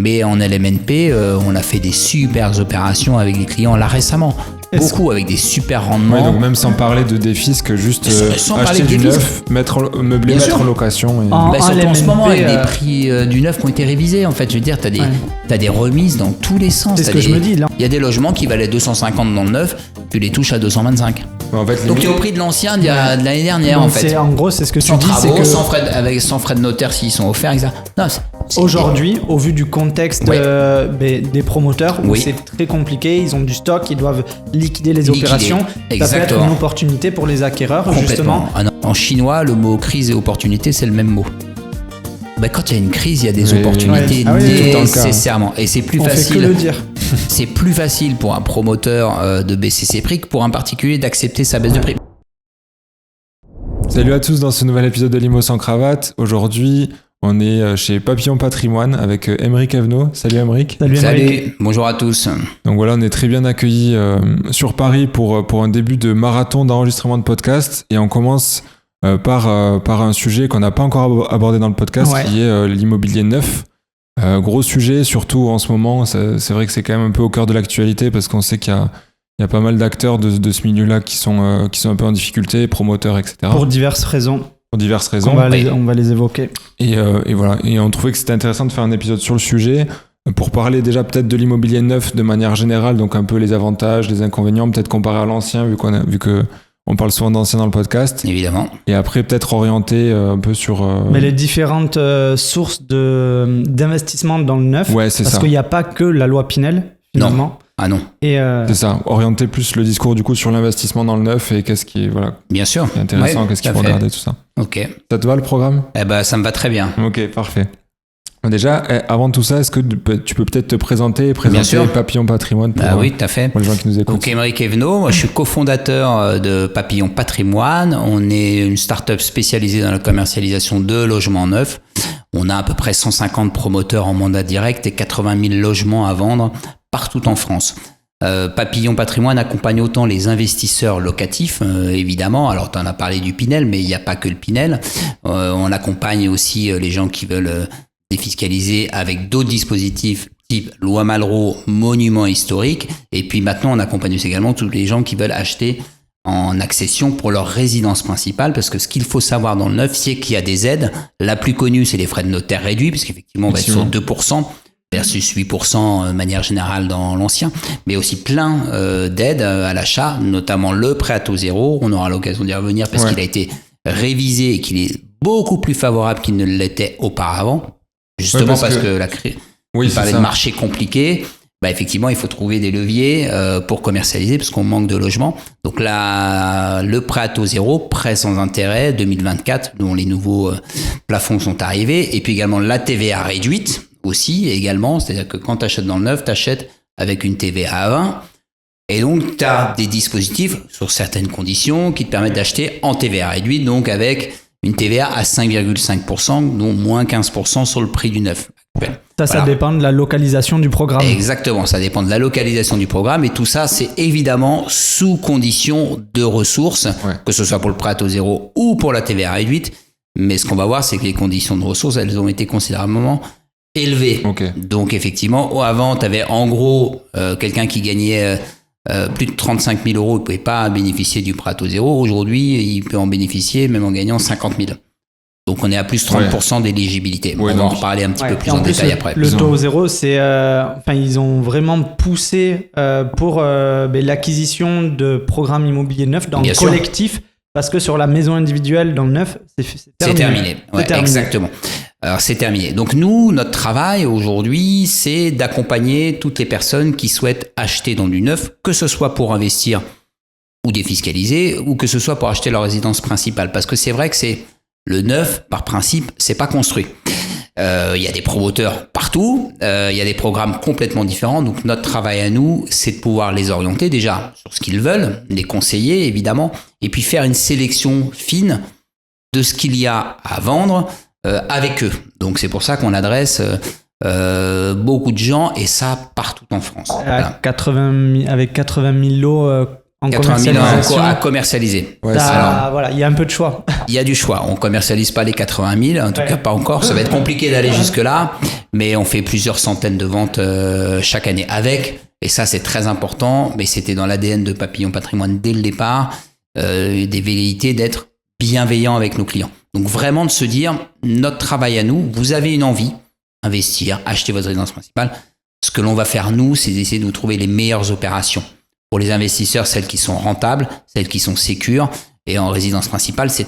Mais en LMNP, on a fait des super opérations avec les clients là récemment. Beaucoup avec des super rendements. Ouais, donc même sans parler de défisque, juste acheter du neuf, meubler, mettre en location. Et... Surtout en ce moment avec les prix du neuf qui ont été révisés, en fait, je veux dire, t'as des remises dans tous les sens. C'est ce que je me dis là. Il y a des logements qui valaient 250 dans le neuf, tu les touches à 225. En fait, donc tu es au prix de l'ancien de l'année dernière. Donc en fait. En gros, c'est ce que tu dis, travaux, c'est que sans frais de notaire s'ils sont offerts, etc. Non, aujourd'hui, au vu du contexte des promoteurs, où c'est très compliqué, ils ont du stock, ils doivent liquider les opérations. Exactement. Ça peut être une opportunité pour les acquéreurs, justement. En chinois, le mot crise et opportunité, c'est le même mot. Quand il y a une crise, il y a des opportunités nécessairement. Et c'est plus facile. Fait que le dire. C'est plus facile pour un promoteur de baisser ses prix que pour un particulier d'accepter sa baisse de prix. Salut à tous dans ce nouvel épisode de Limo sans cravate. Aujourd'hui, on est chez Papillon Patrimoine avec Aymeric Evenot. Salut Aymeric. Salut, bonjour à tous. Donc voilà, on est très bien accueillis sur Paris pour un début de marathon d'enregistrement de podcast. Et on commence par un sujet qu'on n'a pas encore abordé dans le podcast, qui est l'immobilier neuf. Gros sujet, surtout en ce moment. C'est vrai que c'est quand même un peu au cœur de l'actualité parce qu'on sait qu'il y a pas mal d'acteurs de ce milieu-là qui sont un peu en difficulté, promoteurs, etc. Pour diverses raisons. On va les évoquer. Et voilà. Et on trouvait que c'était intéressant de faire un épisode sur le sujet pour parler déjà peut-être de l'immobilier neuf de manière générale, donc un peu les avantages, les inconvénients, peut-être comparé à l'ancien, vu que on parle souvent d'ancien dans le podcast. Évidemment. Et après, peut-être orienter un peu sur... Mais les différentes sources d'investissement dans le neuf. Ouais, c'est ça. Parce qu'il n'y a pas que la loi Pinel, finalement. Non. Ah non. Et c'est ça. Orienter plus le discours du coup sur l'investissement dans le neuf et qu'est-ce qui est, Bien sûr. Qui est intéressant, qu'est-ce qu'il faut regarder, tout ça. Ok. Ça te va le programme ? Ça me va très bien. Ok, parfait. Déjà, avant tout ça, est-ce que tu peux peut-être te présenter Papillon Patrimoine oui, tout à fait. Pour les gens qui nous écoutent. Donc, Aymeric Evenot, moi je suis cofondateur de Papillon Patrimoine. On est une start-up spécialisée dans la commercialisation de logements neufs. On a à peu près 150 promoteurs en mandat direct et 80 000 logements à vendre partout en France. Papillon Patrimoine accompagne autant les investisseurs locatifs, évidemment. Alors, tu en as parlé du Pinel, mais il n'y a pas que le Pinel. On accompagne aussi les gens qui veulent défiscaliser avec d'autres dispositifs type loi Malraux, monument historique. Et puis maintenant, on accompagne aussi également tous les gens qui veulent acheter en accession pour leur résidence principale, parce que ce qu'il faut savoir dans le neuf, c'est qu'il y a des aides. La plus connue, c'est les frais de notaire réduits, puisqu'effectivement, on va être sur 2% versus 8% de manière générale dans l'ancien, mais aussi plein d'aides à l'achat, notamment le prêt à taux zéro. On aura l'occasion d'y revenir parce qu'il a été révisé et qu'il est beaucoup plus favorable qu'il ne l'était auparavant. Justement parce que la crise, on parlait de marché compliqué, effectivement, il faut trouver des leviers pour commercialiser parce qu'on manque de logements. Donc là, le prêt à taux zéro, prêt sans intérêt 2024, dont les nouveaux plafonds sont arrivés, et puis également la TVA réduite aussi également, c'est-à-dire que quand tu achètes dans le neuf, tu achètes avec une TVA à 20. Et donc, tu as des dispositifs sur certaines conditions qui te permettent d'acheter en TVA réduite, donc avec une TVA à 5,5%, dont moins 15% sur le prix du neuf. Ça dépend de la localisation du programme. Exactement, ça dépend de la localisation du programme. Et tout ça, c'est évidemment sous condition de ressources, que ce soit pour le prêt à taux zéro ou pour la TVA réduite. Mais ce qu'on va voir, c'est que les conditions de ressources, elles ont été considérablement élevées. Donc effectivement, avant, tu avais en gros quelqu'un qui gagnait... plus de 35 000 euros, il ne pouvait pas bénéficier du prêt à taux zéro. Aujourd'hui, il peut en bénéficier même en gagnant 50 000. Donc, on est à plus de 30% d'éligibilité. On va en reparler un petit peu plus en détail après. Le taux zéro, c'est, ils ont vraiment poussé pour l'acquisition de programmes immobiliers neufs dans le collectif, parce que sur la maison individuelle, dans le neuf, c'est terminé. Exactement. Alors, c'est terminé. Donc, nous, notre travail aujourd'hui, c'est d'accompagner toutes les personnes qui souhaitent acheter dans du neuf, que ce soit pour investir ou défiscaliser, ou que ce soit pour acheter leur résidence principale. Parce que c'est vrai que c'est le neuf, par principe, c'est pas construit. Il y a des promoteurs partout, il y a des programmes complètement différents. Donc, notre travail à nous, c'est de pouvoir les orienter déjà sur ce qu'ils veulent, les conseiller, évidemment, et puis faire une sélection fine de ce qu'il y a à vendre avec eux. Donc c'est pour ça qu'on adresse beaucoup de gens, et ça partout en France. Avec 80 000 lots en 80 000 commercialisation à commercialiser. Ouais, voilà, il y a un peu de choix. Il y a du choix. On commercialise pas les 80 000, en tout cas pas encore. Ça va être compliqué d'aller jusque-là, mais on fait plusieurs centaines de ventes chaque année avec, et ça c'est très important, mais c'était dans l'ADN de Papillon Patrimoine dès le départ, des velléités d'être bienveillant avec nos clients. Donc vraiment de se dire, notre travail à nous, vous avez une envie, investir, acheter votre résidence principale. Ce que l'on va faire nous, c'est d'essayer de vous trouver les meilleures opérations. Pour les investisseurs, celles qui sont rentables, celles qui sont sécures. Et en résidence principale, c'est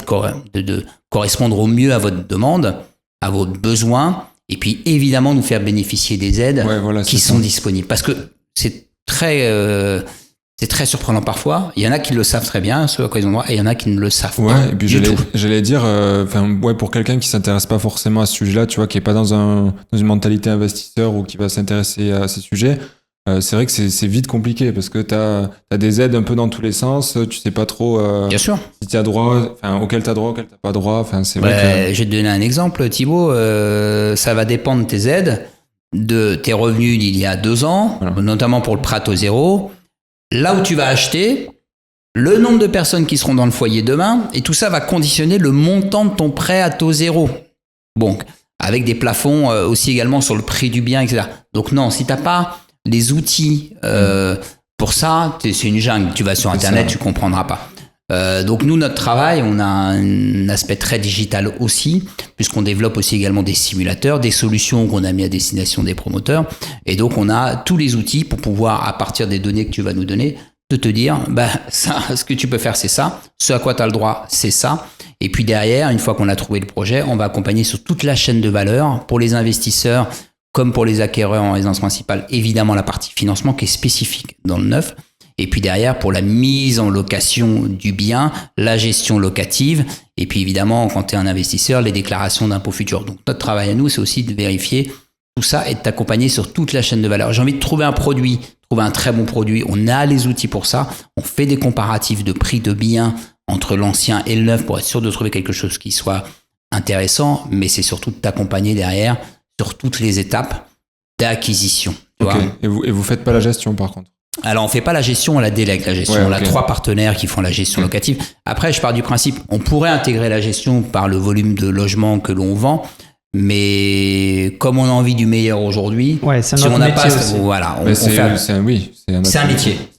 de correspondre au mieux à votre demande, à vos besoins. Et puis évidemment, nous faire bénéficier des aides qui sont disponibles. Parce que c'est très surprenant parfois. Il y en a qui le savent très bien, ceux à quoi ils ont droit, et il y en a qui ne le savent pas. Ouais, et puis j'allais dire, pour quelqu'un qui s'intéresse pas forcément à ce sujet-là, tu vois, qui est pas dans une mentalité investisseur ou qui va s'intéresser à ces sujets, c'est vrai que c'est vite compliqué parce que t'as des aides un peu dans tous les sens, tu sais pas trop Bien sûr. Si t'as droit, auquel t'as droit, auquel t'as pas droit, c'est vrai que... Je vais te donner un exemple, Thibaut, ça va dépendre de tes aides, de tes revenus d'il y a 2 ans, notamment pour le prêt à taux zéro, là où tu vas acheter, le nombre de personnes qui seront dans le foyer demain, et tout ça va conditionner le montant de ton prêt à taux zéro. Bon, avec des plafonds aussi également sur le prix du bien, etc. Donc non, si t'as pas les outils pour ça, c'est une jungle. Tu vas sur Internet, tu comprendras pas. Donc nous, notre travail, on a un aspect très digital aussi, puisqu'on développe aussi également des simulateurs, des solutions qu'on a mis à destination des promoteurs. Et donc, on a tous les outils pour pouvoir, à partir des données que tu vas nous donner, de te dire, ça, ce que tu peux faire, c'est ça. Ce à quoi tu as le droit, c'est ça. Et puis derrière, une fois qu'on a trouvé le projet, on va accompagner sur toute la chaîne de valeur pour les investisseurs, comme pour les acquéreurs en résidence principale, évidemment la partie financement qui est spécifique dans le neuf. Et puis derrière, pour la mise en location du bien, la gestion locative. Et puis évidemment, quand tu es un investisseur, les déclarations d'impôts futurs. Donc notre travail à nous, c'est aussi de vérifier tout ça et de t'accompagner sur toute la chaîne de valeur. J'ai envie de trouver un produit, trouver un très bon produit. On a les outils pour ça. On fait des comparatifs de prix de biens entre l'ancien et le neuf pour être sûr de trouver quelque chose qui soit intéressant. Mais c'est surtout de t'accompagner derrière sur toutes les étapes d'acquisition. Et vous faites pas la gestion par contre? Alors, on fait pas la gestion, on la délègue la gestion. On a 3 partenaires qui font la gestion locative. Après, je pars du principe, on pourrait intégrer la gestion par le volume de logements que l'on vend, mais comme on a envie du meilleur aujourd'hui, si on n'a pas, c'est un métier.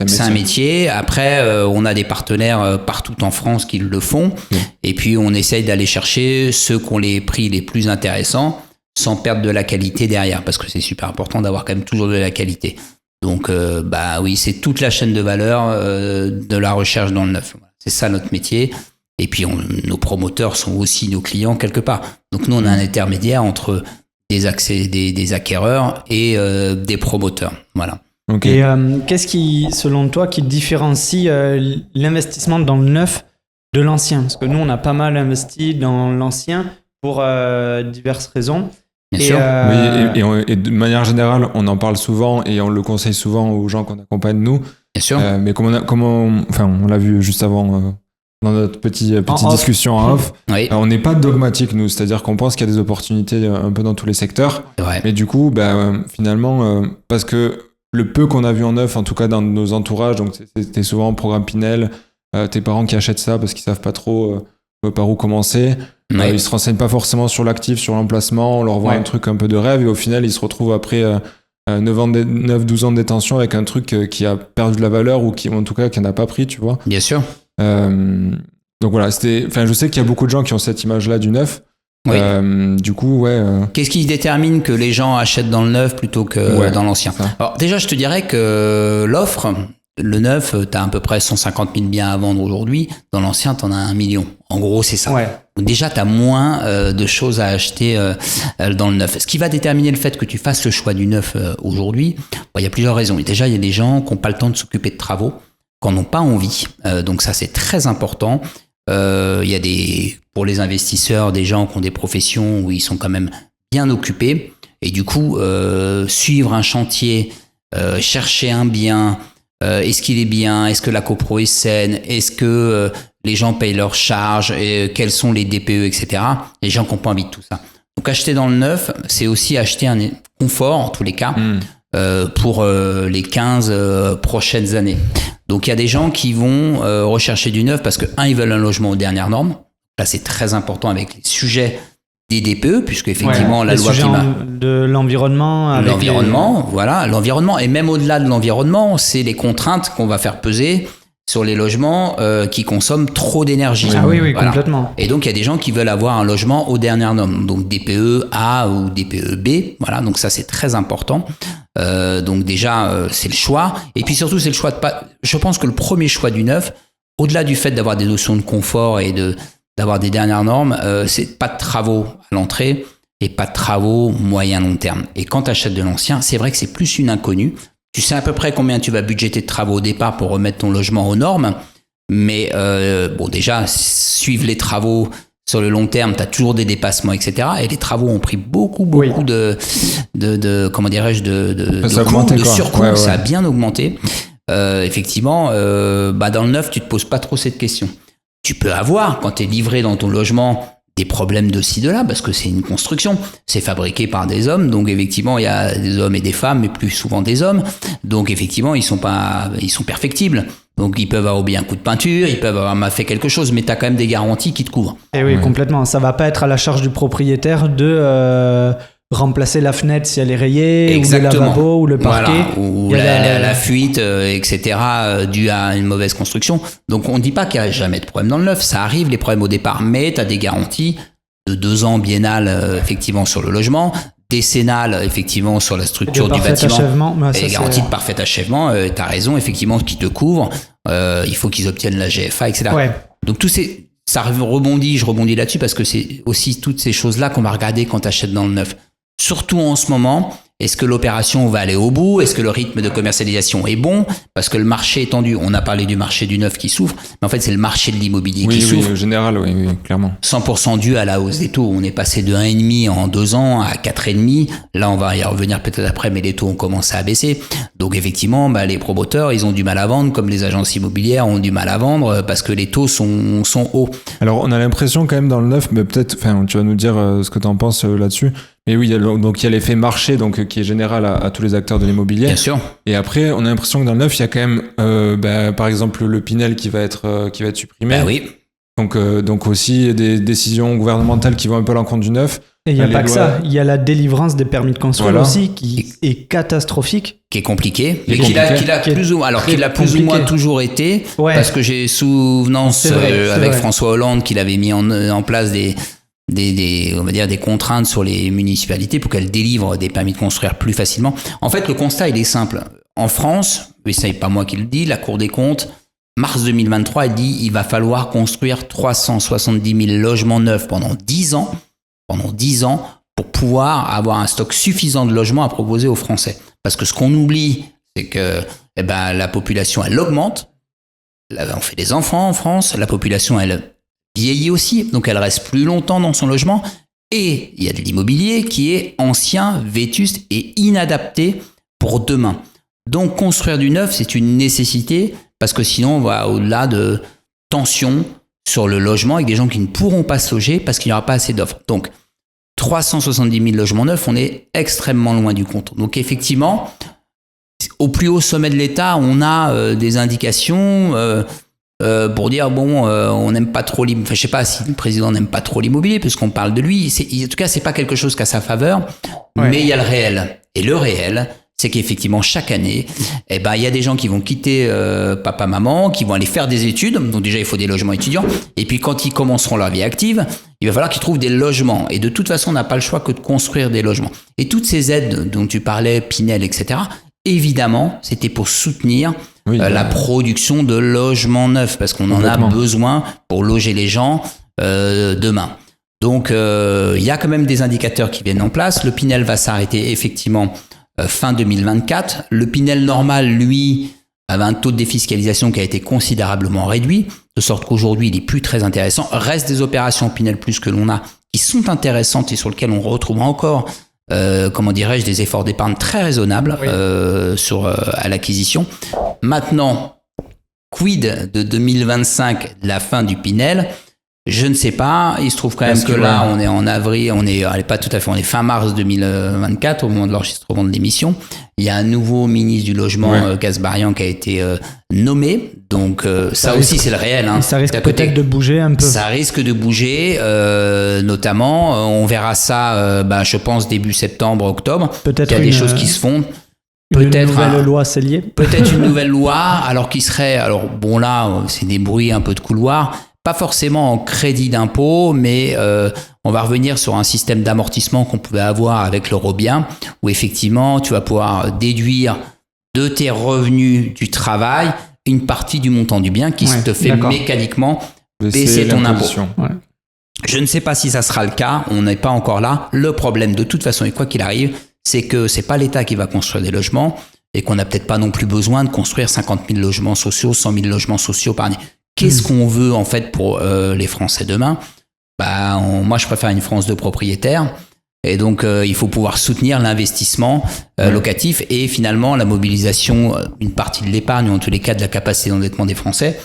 C'est un métier. Après, on a des partenaires partout en France qui le font, et puis on essaye d'aller chercher ceux qui ont les prix les plus intéressants, sans perdre de la qualité derrière, parce que c'est super important d'avoir quand même toujours de la qualité. Donc, c'est toute la chaîne de valeur de la recherche dans le neuf. C'est ça notre métier. Et puis, nos promoteurs sont aussi nos clients quelque part. Donc, nous, on a un intermédiaire entre des acquéreurs et des promoteurs. Voilà. Okay. Et qu'est-ce qui, selon toi, qui différencie l'investissement dans le neuf de l'ancien? Parce que nous, on a pas mal investi dans l'ancien pour diverses raisons. Bien sûr. Oui, et de manière générale, on en parle souvent et on le conseille souvent aux gens qu'on accompagne nous. Bien sûr. Mais on l'a vu juste avant dans notre petite discussion en off. Oui. On n'est pas dogmatique nous, c'est-à-dire qu'on pense qu'il y a des opportunités un peu dans tous les secteurs. Ouais. Mais du coup, finalement, parce que le peu qu'on a vu en neuf, en tout cas dans nos entourages, donc c'était souvent programme Pinel, tes parents qui achètent ça parce qu'ils savent pas trop par où commencer. Ils se renseignent pas forcément sur l'actif, sur l'emplacement, on leur vend un truc un peu de rêve et au final ils se retrouvent après 9-12 ans de détention avec un truc qui a perdu de la valeur ou qui en tout cas qui n'a pas pris, tu vois. Bien sûr. Donc voilà, je sais qu'il y a beaucoup de gens qui ont cette image-là du neuf. Oui. Du coup, Qu'est-ce qui détermine que les gens achètent dans le neuf plutôt que dans l'ancien? Alors déjà, je te dirais que l'offre, le neuf, tu as à peu près 150 000 biens à vendre aujourd'hui. Dans l'ancien, tu en as 1 million. En gros, c'est ça. Ouais. Donc déjà, tu as moins de choses à acheter dans le neuf. Ce qui va déterminer le fait que tu fasses le choix du neuf aujourd'hui, il y a plusieurs raisons. Et déjà, il y a des gens qui n'ont pas le temps de s'occuper de travaux, qui n'en ont pas envie. Donc ça, c'est très important. Il y a pour les investisseurs, des gens qui ont des professions où ils sont quand même bien occupés. Et du coup, suivre un chantier, chercher un bien, est-ce qu'il est bien, est-ce que la copro est saine, est-ce que les gens payent leurs charges, et quels sont les DPE, etc. Les gens qui n'ont pas envie de tout ça. Donc acheter dans le neuf, c'est aussi acheter un confort, en tous les cas, pour les 15 prochaines années. Donc, il y a des gens qui vont rechercher du neuf parce que, ils veulent un logement aux dernières normes. Là, c'est très important avec les sujets des DPE, puisque effectivement, la loi climat... de l'environnement. L'environnement. Et même au-delà de l'environnement, c'est les contraintes qu'on va faire peser sur les logements qui consomment trop d'énergie. Ah oui, complètement. Et donc, il y a des gens qui veulent avoir un logement aux dernières normes, donc DPE A ou DPE B. Voilà, donc ça, c'est très important. Donc déjà, c'est le choix. Et puis surtout, c'est le choix de pas... Je pense que le premier choix du neuf, au-delà du fait d'avoir des notions de confort et d'avoir des dernières normes, c'est pas de travaux à l'entrée et pas de travaux moyen-long terme. Et quand tu achètes de l'ancien, c'est vrai que c'est plus une inconnue. Tu sais à peu près combien tu vas budgéter de travaux au départ pour remettre ton logement aux normes, mais déjà, suivre les travaux sur le long terme, tu as toujours des dépassements, etc. Et les travaux ont pris beaucoup de comment dirais-je, de surcoût, ça a bien augmenté. Effectivement, dans le neuf, tu te poses pas trop cette question. Tu peux avoir, quand tu es livré dans ton logement, des problèmes de ci, de là, parce que c'est une construction. C'est fabriqué par des hommes, donc effectivement, il y a des hommes et des femmes, mais plus souvent des hommes. Donc effectivement, ils sont perfectibles. Donc ils peuvent avoir oublié un coup de peinture, ils peuvent avoir mal fait quelque chose, mais tu as quand même des garanties qui te couvrent. Et oui, complètement. Ça va pas être à la charge du propriétaire de... remplacer la fenêtre si elle est rayée, exactement, ou le lavabo, ou le parquet. Voilà, ou la fuite, etc., due à une mauvaise construction. Donc on ne dit pas qu'il n'y a jamais de problème dans le neuf, ça arrive les problèmes au départ, mais tu as des garanties de 2 ans biennales effectivement sur le logement, décennales effectivement sur la structure du bâtiment, et garanties de parfait achèvement, tu as raison, effectivement, qui te couvrent, il faut qu'ils obtiennent la GFA, etc. Ouais. Donc ça rebondit, je rebondis là-dessus parce que c'est aussi toutes ces choses-là qu'on va regarder quand tu achètes dans le neuf. Surtout en ce moment, est-ce que l'opération va aller au bout? Est-ce que le rythme de commercialisation est bon? Parce que le marché est tendu. On a parlé du marché du neuf qui souffre, mais en fait, c'est le marché de l'immobilier qui souffre. Oui, en général, oui, clairement. 100% dû à la hausse des taux. On est passé de 1,5 en 2 ans à 4,5. Là, on va y revenir peut-être après, mais les taux ont commencé à baisser. Donc, effectivement, les promoteurs, ils ont du mal à vendre, comme les agences immobilières ont du mal à vendre parce que les taux sont hauts. Alors, on a l'impression quand même dans le neuf, mais peut-être, tu vas nous dire ce que tu en penses là-dessus. Mais oui, il y a l'effet marché qui est général à tous les acteurs de l'immobilier. Bien sûr. Et après, on a l'impression que dans le neuf, il y a quand même, par exemple, le Pinel qui va être supprimé. Oui. Donc aussi des décisions gouvernementales qui vont un peu à l'encontre du neuf. Et il n'y a pas que ça, il y a la délivrance des permis de construire aussi qui est catastrophique. Qui est compliqué, mais qu'il a plus ou moins toujours été, parce que j'ai souvenance avec François Hollande qu'il avait mis en place on va dire des contraintes sur les municipalités pour qu'elles délivrent des permis de construire plus facilement. En fait, le constat, il est simple. En France, et ça n'est pas moi qui le dis, la Cour des comptes, mars 2023, elle dit il va falloir construire 370 000 logements neufs pendant 10 ans pour pouvoir avoir un stock suffisant de logements à proposer aux Français. Parce que ce qu'on oublie, c'est que la population, elle augmente. Là, on fait des enfants en France, la population, elle vieillit aussi, donc elle reste plus longtemps dans son logement, et il y a de l'immobilier qui est ancien, vétuste et inadapté pour demain. Donc construire du neuf, c'est une nécessité, parce que sinon on va au-delà de tensions sur le logement avec des gens qui ne pourront pas se loger parce qu'il n'y aura pas assez d'offres. Donc 370 000 logements neufs, on est extrêmement loin du compte. Donc effectivement, au plus haut sommet de l'État, on a des indications pour dire on n'aime pas trop l'immobilier. Enfin, je sais pas si le président n'aime pas trop l'immobilier puisqu'on parle de lui. En tout cas, c'est pas quelque chose qu'à sa faveur, mais il y a le réel. Et le réel, c'est qu'effectivement chaque année, il y a des gens qui vont quitter papa, maman, qui vont aller faire des études. Donc déjà, il faut des logements étudiants. Et puis quand ils commenceront leur vie active, il va falloir qu'ils trouvent des logements. Et de toute façon, on n'a pas le choix que de construire des logements. Et toutes ces aides dont tu parlais, Pinel, etc., évidemment, c'était pour soutenir la production de logements neufs, parce qu'on en a besoin pour loger les gens demain. Donc, il y a quand même des indicateurs qui viennent en place. Le Pinel va s'arrêter effectivement fin 2024. Le Pinel normal, lui, avait un taux de défiscalisation qui a été considérablement réduit, de sorte qu'aujourd'hui, il n'est plus très intéressant. Reste des opérations Pinel plus que l'on a qui sont intéressantes et sur lesquelles on retrouve encore des efforts d'épargne très raisonnables à l'acquisition. Maintenant, quid de 2025, la fin du Pinel? Je ne sais pas. Il se trouve quand même que là, on est en avril, on est fin mars 2024 au moment de l'enregistrement de l'émission. Il y a un nouveau ministre du logement, Kasbarian, qui a été nommé. Donc ça aussi, c'est le réel. Hein. Ça risque peut-être de bouger un peu. Ça risque de bouger, notamment. On verra ça, je pense, début septembre, octobre. Peut-être il y a des choses qui se font. Peut-être une nouvelle loi Cellier. Peut-être une nouvelle loi, alors qui serait... Alors bon, là, c'est des bruits un peu de couloir. Pas forcément en crédit d'impôt, mais on va revenir sur un système d'amortissement qu'on pouvait avoir avec l'Eurobien, où effectivement, tu vas pouvoir déduire de tes revenus du travail une partie du montant du bien qui te fait mécaniquement baisser ton impôt. Ouais. Je ne sais pas si ça sera le cas, on n'est pas encore là. Le problème, de toute façon, et quoi qu'il arrive, c'est que c'est pas l'État qui va construire des logements et qu'on n'a peut-être pas non plus besoin de construire 50 000 logements sociaux, 100 000 logements sociaux par année. Qu'est-ce qu'on veut en fait pour les Français demain ? Moi, je préfère une France de propriétaires. Et donc, il faut pouvoir soutenir l'investissement locatif et finalement la mobilisation, une partie de l'épargne ou en tous les cas de la capacité d'endettement des Français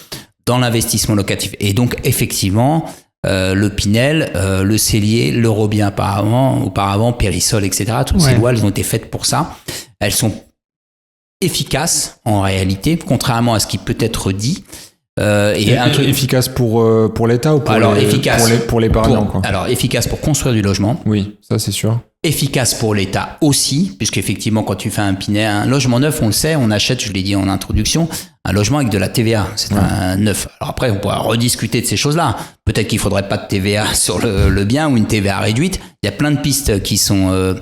dans l'investissement locatif. Et donc, effectivement, le Pinel, le Cellier, l'Eurobien auparavant, Périsol, etc. Toutes ces lois, elles ont été faites pour ça. Elles sont efficaces en réalité, contrairement à ce qui peut être dit. Efficace pour l'État ou pour l'épargnant quoi. Alors efficace pour construire du logement. Oui, ça c'est sûr. Efficace pour l'État aussi, puisqu'effectivement quand tu fais un logement neuf, on le sait, on achète, je l'ai dit en introduction, un logement avec de la TVA, c'est un neuf. Alors après on pourra rediscuter de ces choses-là. Peut-être qu'il faudrait pas de TVA sur le bien ou une TVA réduite. Il y a plein de pistes qui sont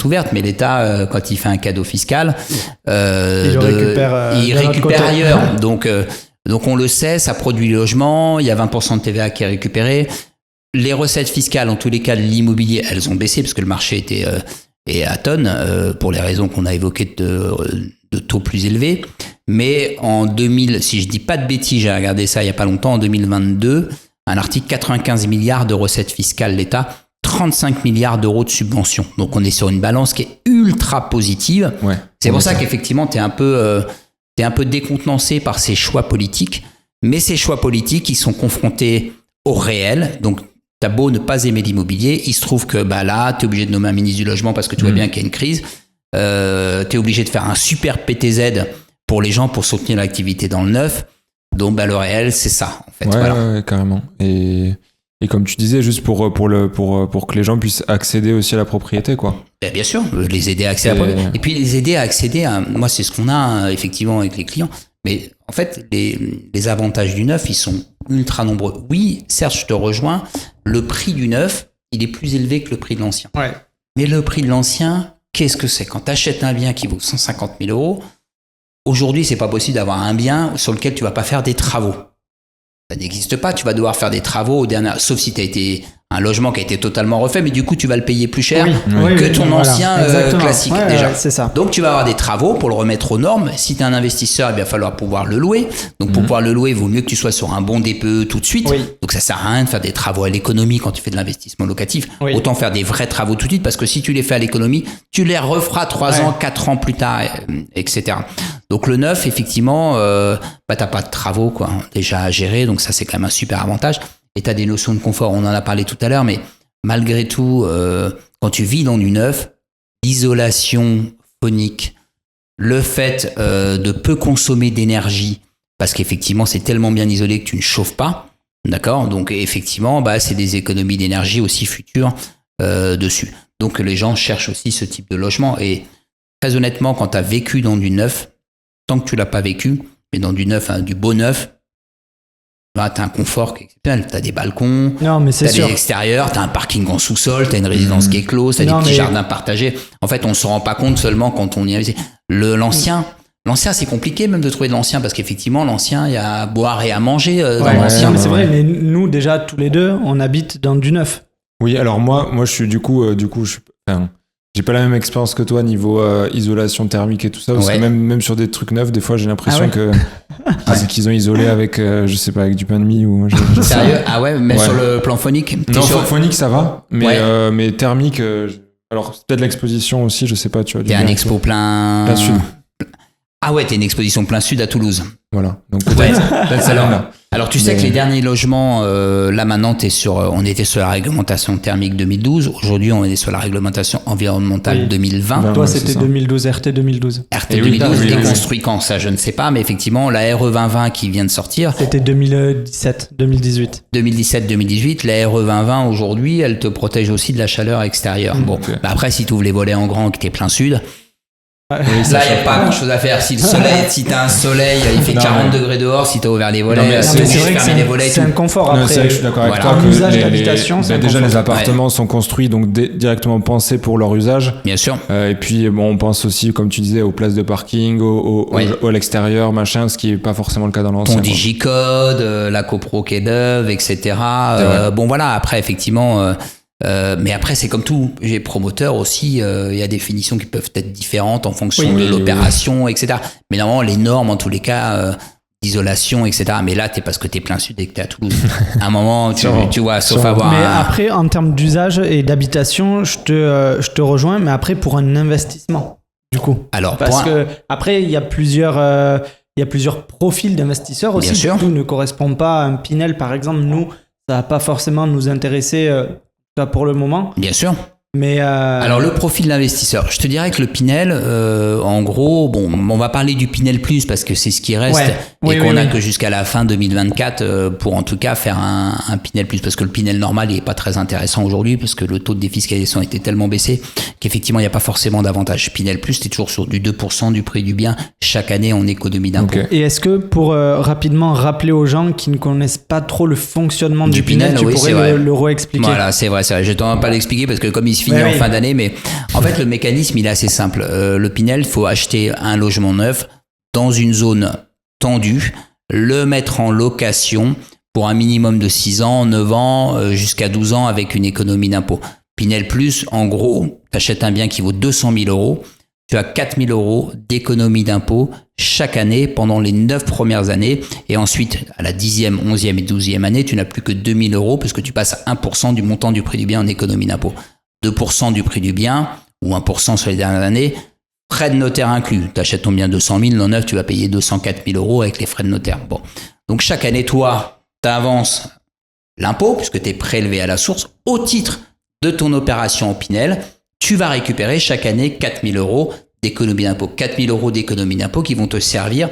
ouvertes, mais l'État quand il fait un cadeau fiscal, il récupère ailleurs. Donc on le sait, ça produit le logement, il y a 20% de TVA qui est récupéré. Les recettes fiscales, en tous les cas de l'immobilier, elles ont baissé parce que le marché était à tonnes pour les raisons qu'on a évoquées de taux plus élevés. Mais en 2000, si je dis pas de bêtises, j'ai regardé ça il y a pas longtemps, en 2022, un article 95 milliards de recettes fiscales l'État, 35 milliards d'euros de subventions. Donc on est sur une balance qui est ultra positive. Ouais, c'est pour ça qu'effectivement t'es un peu décontenancé par ces choix politiques, mais ces choix politiques, ils sont confrontés au réel. Donc, t'as beau ne pas aimer l'immobilier, il se trouve que là, t'es obligé de nommer un ministre du logement parce que tu vois bien qu'il y a une crise. T'es obligé de faire un super PTZ pour les gens pour soutenir l'activité dans le neuf. Donc, le réel, c'est ça, en fait. Ouais, carrément. Et comme tu disais, juste pour que les gens puissent accéder aussi à la propriété, quoi. Bien sûr, les aider à accéder à la propriété. Et puis les aider à accéder à... Moi, c'est ce qu'on a effectivement avec les clients. Mais en fait, les avantages du neuf, ils sont ultra nombreux. Oui, certes, je te rejoins. Le prix du neuf, il est plus élevé que le prix de l'ancien. Ouais. Mais le prix de l'ancien, qu'est-ce que c'est ? Quand tu achètes un bien qui vaut 150 000 euros, aujourd'hui, c'est pas possible d'avoir un bien sur lequel tu vas pas faire des travaux. Ça n'existe pas, tu vas devoir faire des travaux sauf si tu as été un logement qui a été totalement refait, mais du coup tu vas le payer plus cher que ton ancien classique déjà. C'est ça. Donc tu vas avoir des travaux pour le remettre aux normes. Si tu es un investisseur, il va falloir pouvoir le louer. Donc pour pouvoir le louer, il vaut mieux que tu sois sur un bon DPE tout de suite. Donc ça sert à rien de faire des travaux à l'économie quand tu fais de l'investissement locatif. Autant faire des vrais travaux tout de suite, parce que si tu les fais à l'économie, tu les referas 3 ans, 4 ans plus tard, etc. Donc le neuf, effectivement, t'as pas de travaux quoi, déjà à gérer, donc ça c'est quand même un super avantage. Et t'as des notions de confort, on en a parlé tout à l'heure, mais malgré tout, quand tu vis dans du neuf, l'isolation phonique, le fait de peu consommer d'énergie, parce qu'effectivement c'est tellement bien isolé que tu ne chauffes pas, d'accord ? Donc effectivement, c'est des économies d'énergie aussi futures dessus. Donc les gens cherchent aussi ce type de logement, et très honnêtement, quand tu as vécu dans du neuf, tant que tu l'as pas vécu, mais dans du neuf, du beau neuf, t'as un confort qui est exceptionnel. T'as des balcons, t'as des extérieurs, t'as un parking en sous-sol, t'as une résidence qui est close, t'as des petits jardins partagés. En fait, on se rend pas compte seulement quand on y investit. L'ancien, c'est compliqué même de trouver de l'ancien, parce qu'effectivement, l'ancien, il y a à boire et à manger dans l'ancien. C'est vrai, mais nous, déjà, tous les deux, on habite dans du neuf. Oui, alors moi, je suis j'ai pas la même expérience que toi niveau isolation thermique et tout ça, parce que même sur des trucs neufs, des fois j'ai l'impression que qu'ils ont isolé avec je sais pas, avec du pain de mie ou sérieux. Ah ouais, mais sur le plan phonique. Non, phonique ça va, mais thermique alors c'est peut-être l'exposition aussi, je sais pas, tu vois. T'es un expo plein sud. Ah ouais, t'es une exposition plein sud à Toulouse. Voilà. Donc peut-être celle-là. Alors tu sais que les derniers logements, là maintenant on était sur la réglementation thermique 2012, aujourd'hui on est sur la réglementation environnementale 2020. Toi c'était 2012, RT 2012. RT 2012 était construit quand ça je ne sais pas, mais effectivement la RE 2020 qui vient de sortir. C'était 2018. 2018, la RE 2020 aujourd'hui elle te protège aussi de la chaleur extérieure. Bon, bah après si tu ouvres les volets en grand et que tu es plein sud... là, il n'y a pas grand chose à faire. Si t'as un soleil, il fait 40 degrés dehors, si t'as ouvert les volets, c'est vrai que c'est un confort après. C'est vrai que je suis d'accord avec toi. Un usage d'habitation, c'est déjà les appartements sont construits donc directement pensés pour leur usage. Bien sûr. Et puis bon, on pense aussi, comme tu disais, aux places de parking, à l'extérieur, machin, ce qui n'est pas forcément le cas dans l'ancien. Ton digicode, la copro qui est neuve, etc. Bon voilà, après effectivement. Mais après, c'est comme tout. J'ai promoteur aussi. Il y a des définitions qui peuvent être différentes en fonction de l'opération, etc. Mais normalement, les normes, en tous les cas, d'isolation, etc. Mais là, parce que t'es plein sud et que t'es à Toulouse. À un moment, tu vois, sauf avoir. Mais après, en termes d'usage et d'habitation, je te rejoins. Mais après, pour un investissement, du coup. Alors, parce que après, il y a plusieurs profils d'investisseurs aussi. Bien sûr. Tout ne correspond pas à un Pinel, par exemple. Nous, ça va pas forcément nous intéresser. Pour le moment. Bien sûr. Mais alors le profil de l'investisseur, je te dirais que le Pinel, en gros, bon, on va parler du Pinel Plus parce que c'est ce qui reste et qu'on a que jusqu'à la fin 2024 pour en tout cas faire un Pinel Plus parce que le Pinel normal il est pas très intéressant aujourd'hui parce que le taux de défiscalisation était tellement baissé qu'effectivement il n'y a pas forcément d'avantage. Pinel Plus, t'es toujours sur du 2% du prix du bien chaque année en économie d'impôt. Et est-ce que pour rapidement rappeler aux gens qui ne connaissent pas trop le fonctionnement du Pinel, tu pourrais le réexpliquer? Voilà, c'est vrai. Je t'en pas l'expliquer parce que comme il se finit en fin d'année, mais en fait le mécanisme il est assez simple. Le Pinel, il faut acheter un logement neuf dans une zone tendue, le mettre en location pour un minimum de 6 ans, 9 ans, jusqu'à 12 ans avec une économie d'impôt. Pinel Plus, en gros, tu achètes un bien qui vaut 200 000 euros, tu as 4 000 euros d'économie d'impôt chaque année pendant les 9 premières années et ensuite à la 10e, 11e et 12e année, tu n'as plus que 2 000 euros parce que tu passes à 1% du montant du prix du bien en économie d'impôt. 2% du prix du bien, ou 1% sur les dernières années, frais de notaire inclus. Tu achètes ton bien 200 000, dans 9, tu vas payer 204 000 euros avec les frais de notaire. Bon. Donc chaque année, toi, tu avances l'impôt, puisque tu es prélevé à la source, au titre de ton opération au Pinel, tu vas récupérer chaque année 4 000 euros d'économie d'impôt. 4 000 euros d'économie d'impôt qui vont te servir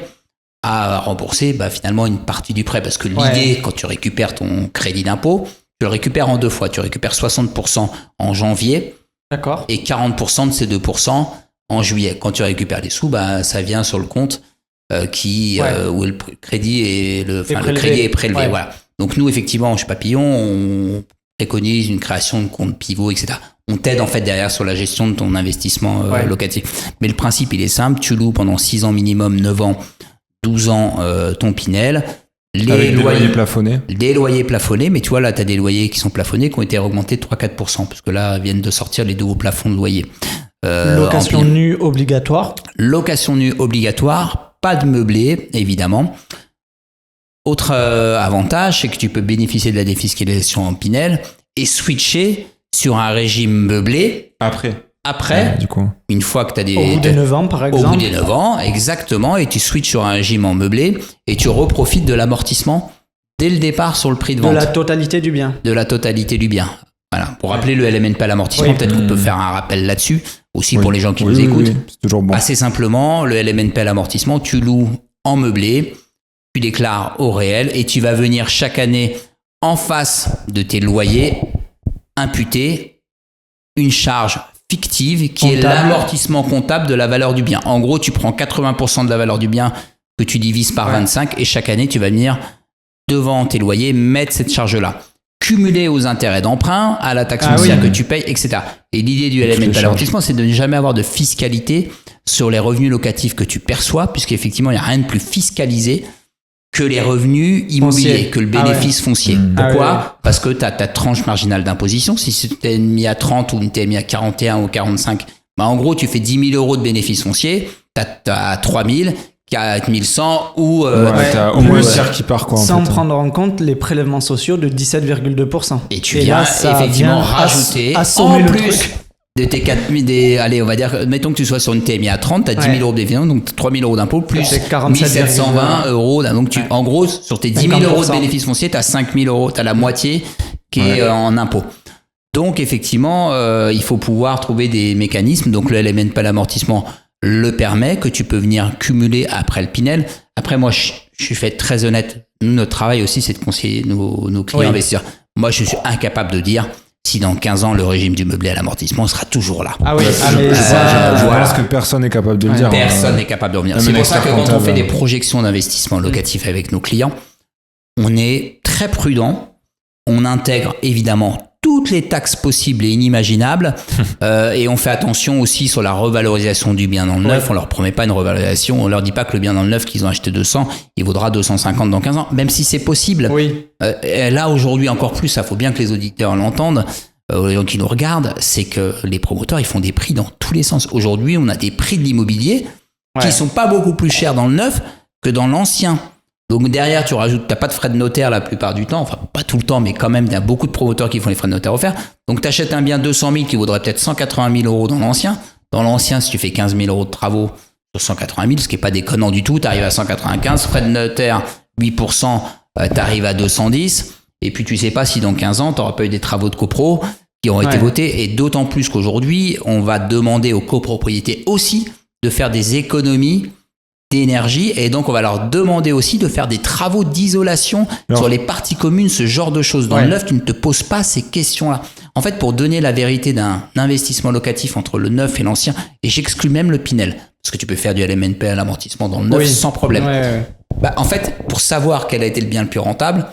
à rembourser finalement une partie du prêt. Parce que l'idée, quand tu récupères ton crédit d'impôt, tu le récupères en 2 fois. Tu récupères 60% en janvier et 40% de ces 2% en juillet. Quand tu récupères les sous, ça vient sur le compte où le crédit est prélevé. Ouais. Voilà. Donc nous, effectivement, chez Papillon, on préconise une création de compte pivot, etc. On t'aide en fait derrière sur la gestion de ton investissement locatif. Mais le principe, il est simple. Tu loues pendant 6 ans minimum, 9 ans, 12 ans ton Pinel. Avec des loyers plafonnés. Des loyers plafonnés, mais tu vois, là, tu as des loyers qui sont plafonnés, qui ont été augmentés de 3-4%, parce que là, viennent de sortir les nouveaux plafonds de loyer. Location nue obligatoire. Location nue obligatoire, pas de meublé, évidemment. Autre avantage, c'est que tu peux bénéficier de la défiscalisation en Pinel et switcher sur un régime meublé. Après, du coup. une fois que tu as des... Au bout des 9 ans, par exemple. Au bout des 9 ans, exactement, et tu switches sur un régime en meublé et tu reprofites de l'amortissement dès le départ sur le prix de vente. De la totalité du bien. De la totalité du bien. Voilà. Pour rappeler le LMNP à l'amortissement, peut-être qu'on peut faire un rappel là-dessus, aussi pour les gens qui nous écoutent. C'est toujours bon. Assez simplement, le LMNP à l'amortissement, tu loues en meublé, tu déclares au réel et tu vas venir chaque année en face de tes loyers imputer une charge fictive qui est l'amortissement comptable de la valeur du bien. En gros, tu prends 80% de la valeur du bien que tu divises par 25 et chaque année, tu vas venir devant tes loyers mettre cette charge-là. Cumulée aux intérêts d'emprunt, à la taxe foncière que tu payes, etc. Et l'idée du LMNP à l'amortissement, c'est de ne jamais avoir de fiscalité sur les revenus locatifs que tu perçois, puisqu'effectivement, il n'y a rien de plus fiscalisé que les revenus immobiliers, que le bénéfice foncier. Pourquoi ? Parce que tu as ta tranche marginale d'imposition. Si tu es mis à 30 ou tu es mis à 41 ou 45, en gros, tu fais 10 000 euros de bénéfice foncier, tu as 3 000, 4 100 ou... tu as au moins le tiers qui part, quoi. Sans prendre en compte les prélèvements sociaux de 17,2%. Et tu viens effectivement rajouter, en plus de tes 4 000, allez, on va dire, mettons que tu sois sur une TMI à 30, tu as 10 000 euros de bénéfice, donc 3 000 euros d'impôt, plus 1 720 euros. Donc, en gros, sur tes 10 000 euros de bénéfice foncier, tu as 5 000 euros, tu as la moitié qui est en impôt. Donc, effectivement, il faut pouvoir trouver des mécanismes. Donc, le LMNP, l'amortissement, le permet, que tu peux venir cumuler après le Pinel. Après, moi, je suis fait très honnête. Nous, notre travail aussi, c'est de conseiller nos clients investisseurs. Moi, je suis incapable de dire si dans 15 ans, le régime du meublé à l'amortissement sera toujours là. Ah oui, je pense que personne n'est capable de le dire. Personne n'est capable de revenir. C'est pour ça que quand on fait des projections d'investissement locatif avec nos clients, on est très prudent. On intègre évidemment toutes les taxes possibles et inimaginables et on fait attention aussi sur la revalorisation du bien dans le neuf. On leur promet pas une revalorisation, on leur dit pas que le bien dans le neuf qu'ils ont acheté 200, il vaudra 250 dans 15 ans, même si c'est possible. Là aujourd'hui encore plus, ça faut bien que les auditeurs l'entendent, les gens qui nous regardent, c'est que les promoteurs ils font des prix dans tous les sens. Aujourd'hui on a des prix de l'immobilier qui sont pas beaucoup plus chers dans le neuf que dans l'ancien. Donc derrière, tu rajoutes, t'as pas de frais de notaire la plupart du temps, enfin pas tout le temps, mais quand même, il y a beaucoup de promoteurs qui font les frais de notaire offerts. Donc t'achètes un bien 200 000 qui vaudrait peut-être 180 000 euros dans l'ancien. Dans l'ancien, si tu fais 15 000 euros de travaux sur 180 000, ce qui est pas déconnant du tout, t'arrives à 195, frais de notaire 8%, t'arrives à 210. Et puis tu sais pas si dans 15 ans, t'auras pas eu des travaux de copro qui ont été votés. Et d'autant plus qu'aujourd'hui, on va demander aux copropriétés aussi de faire des économies d'énergie et donc on va leur demander aussi de faire des travaux d'isolation sur les parties communes, ce genre de choses. Dans le neuf, tu ne te poses pas ces questions-là. En fait, pour donner la vérité d'un investissement locatif entre le neuf et l'ancien, et j'exclus même le Pinel, parce que tu peux faire du LMNP à l'amortissement dans le neuf sans problème. En fait, pour savoir quel a été le bien le plus rentable,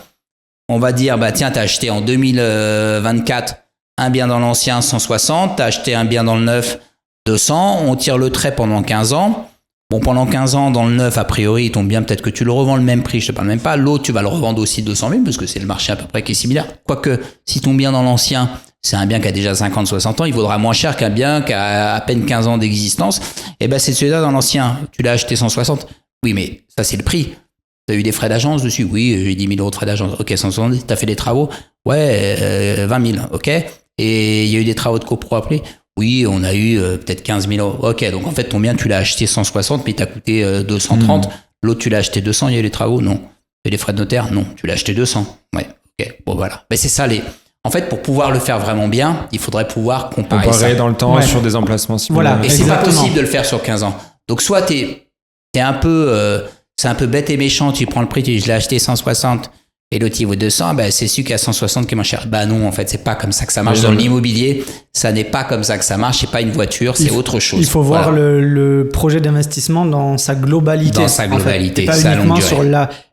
on va dire, tiens, tu as acheté en 2024 un bien dans l'ancien 160, tu as acheté un bien dans le neuf 200, on tire le trait pendant 15 ans. Bon, pendant 15 ans, dans le neuf, a priori, il tombe bien, peut-être que tu le revends le même prix, je te parle même pas. L'autre, tu vas le revendre aussi 200 000, parce que c'est le marché à peu près qui est similaire. Quoique, si ton bien dans l'ancien, c'est un bien qui a déjà 50, 60 ans, il vaudra moins cher qu'un bien qui a à peine 15 ans d'existence. Et c'est celui-là dans l'ancien. Tu l'as acheté 160. Oui, mais ça, c'est le prix. Tu as eu des frais d'agence dessus? Oui, j'ai 10 000 euros de frais d'agence. Ok, 170. Tu as fait des travaux? Ouais, 20 000. Ok. Et il y a eu des travaux de copro appelés? Oui, on a eu peut-être 15 000 euros. Ok, donc en fait, ton bien, tu l'as acheté 160, mais il t'a coûté 230. L'autre, tu l'as acheté 200, il y a eu les travaux? Non. Il y a eu les frais de notaire? Non. Tu l'as acheté 200. Ouais, ok. Bon, voilà. Mais c'est ça, en fait, pour pouvoir le faire vraiment bien, il faudrait pouvoir comparer ça. Dans le temps sur des emplacements similaires. Voilà. Et c'est pas possible de le faire sur 15 ans. Donc, soit t'es un peu, c'est un peu bête et méchant, tu prends le prix, je l'ai acheté 160, et l'autre il vaut 200, c'est celui qui a 160 qui est moins cher. Non, en fait, c'est pas comme ça que ça marche dans l'immobilier. Ça n'est pas comme ça que ça marche. C'est pas une voiture, c'est autre chose. Il faut voir le projet d'investissement dans sa globalité. Dans sa globalité, pas uniquement sur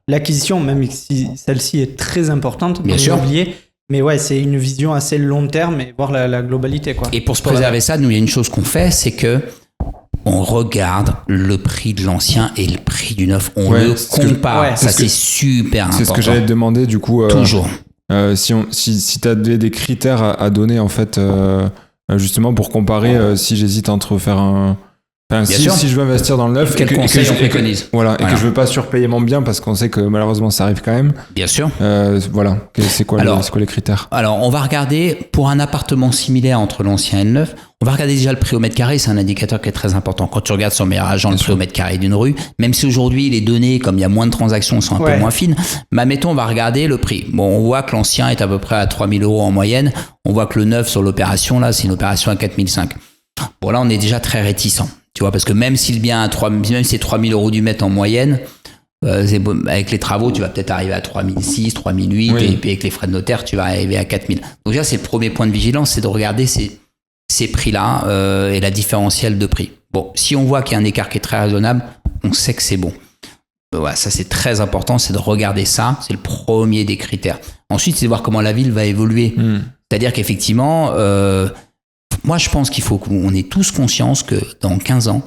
l'acquisition, même si celle-ci est très importante dans l'immobilier. Mais ouais, c'est une vision assez long terme et voir la globalité, quoi. Et pour se préserver ça, nous, il y a une chose qu'on fait, c'est que on regarde le prix de l'ancien et le prix du neuf. On le compare. Ça, c'est super important. C'est ce que j'allais te demander, du coup. Toujours. Si tu as des critères à donner, en fait, justement, pour comparer, si j'hésite entre faire un... si je veux investir dans le neuf, quel conseil on préconise. Et que je veux pas surpayer mon bien, parce qu'on sait que malheureusement, ça arrive quand même. Bien sûr. C'est quoi les critères? Alors, on va regarder, pour un appartement similaire entre l'ancien et le neuf, on va regarder déjà le prix au mètre carré, c'est un indicateur qui est très important. Quand tu regardes sur Meilleur Agent le prix au mètre carré d'une rue, même si aujourd'hui les données, comme il y a moins de transactions, sont un peu moins fines, mettons, on va regarder le prix. Bon, on voit que l'ancien est à peu près à 3 000 euros en moyenne. On voit que le neuf sur l'opération, là, c'est une opération à 4 500. Bon, là, on est déjà très réticent. Tu vois, parce que même si le bien même si c'est 3 000 euros du mètre en moyenne, avec les travaux, tu vas peut-être arriver à 3 600, 3 800, et puis avec les frais de notaire, tu vas arriver à 4 000. Donc déjà, c'est le premier point de vigilance, c'est de regarder ces prix-là et la différentielle de prix. Bon, si on voit qu'il y a un écart qui est très raisonnable, on sait que c'est bon. Voilà, ça c'est très important, c'est de regarder ça, c'est le premier des critères. Ensuite, c'est de voir comment la ville va évoluer. C'est-à-dire qu'effectivement, moi je pense qu'il faut qu'on ait tous conscience que dans 15 ans,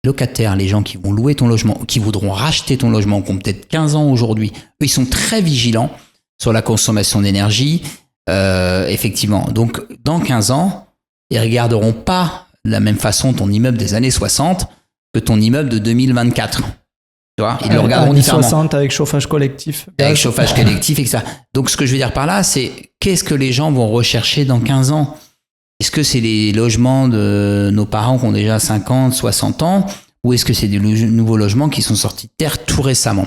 locataires, les gens qui vont louer ton logement, qui voudront racheter ton logement, qui ont peut-être 15 ans aujourd'hui, eux, ils sont très vigilants sur la consommation d'énergie, effectivement. Donc, dans 15 ans, ils regarderont pas de la même façon ton immeuble des années 60 que ton immeuble de 2024. Tu vois, ils le regarderont différemment. 60 avec chauffage collectif. Avec chauffage collectif et que ça. Donc, ce que je veux dire par là, c'est qu'est-ce que les gens vont rechercher dans 15 ans? Est-ce que c'est les logements de nos parents qui ont déjà 50, 60 ans ou est-ce que c'est des nouveaux logements qui sont sortis de terre tout récemment?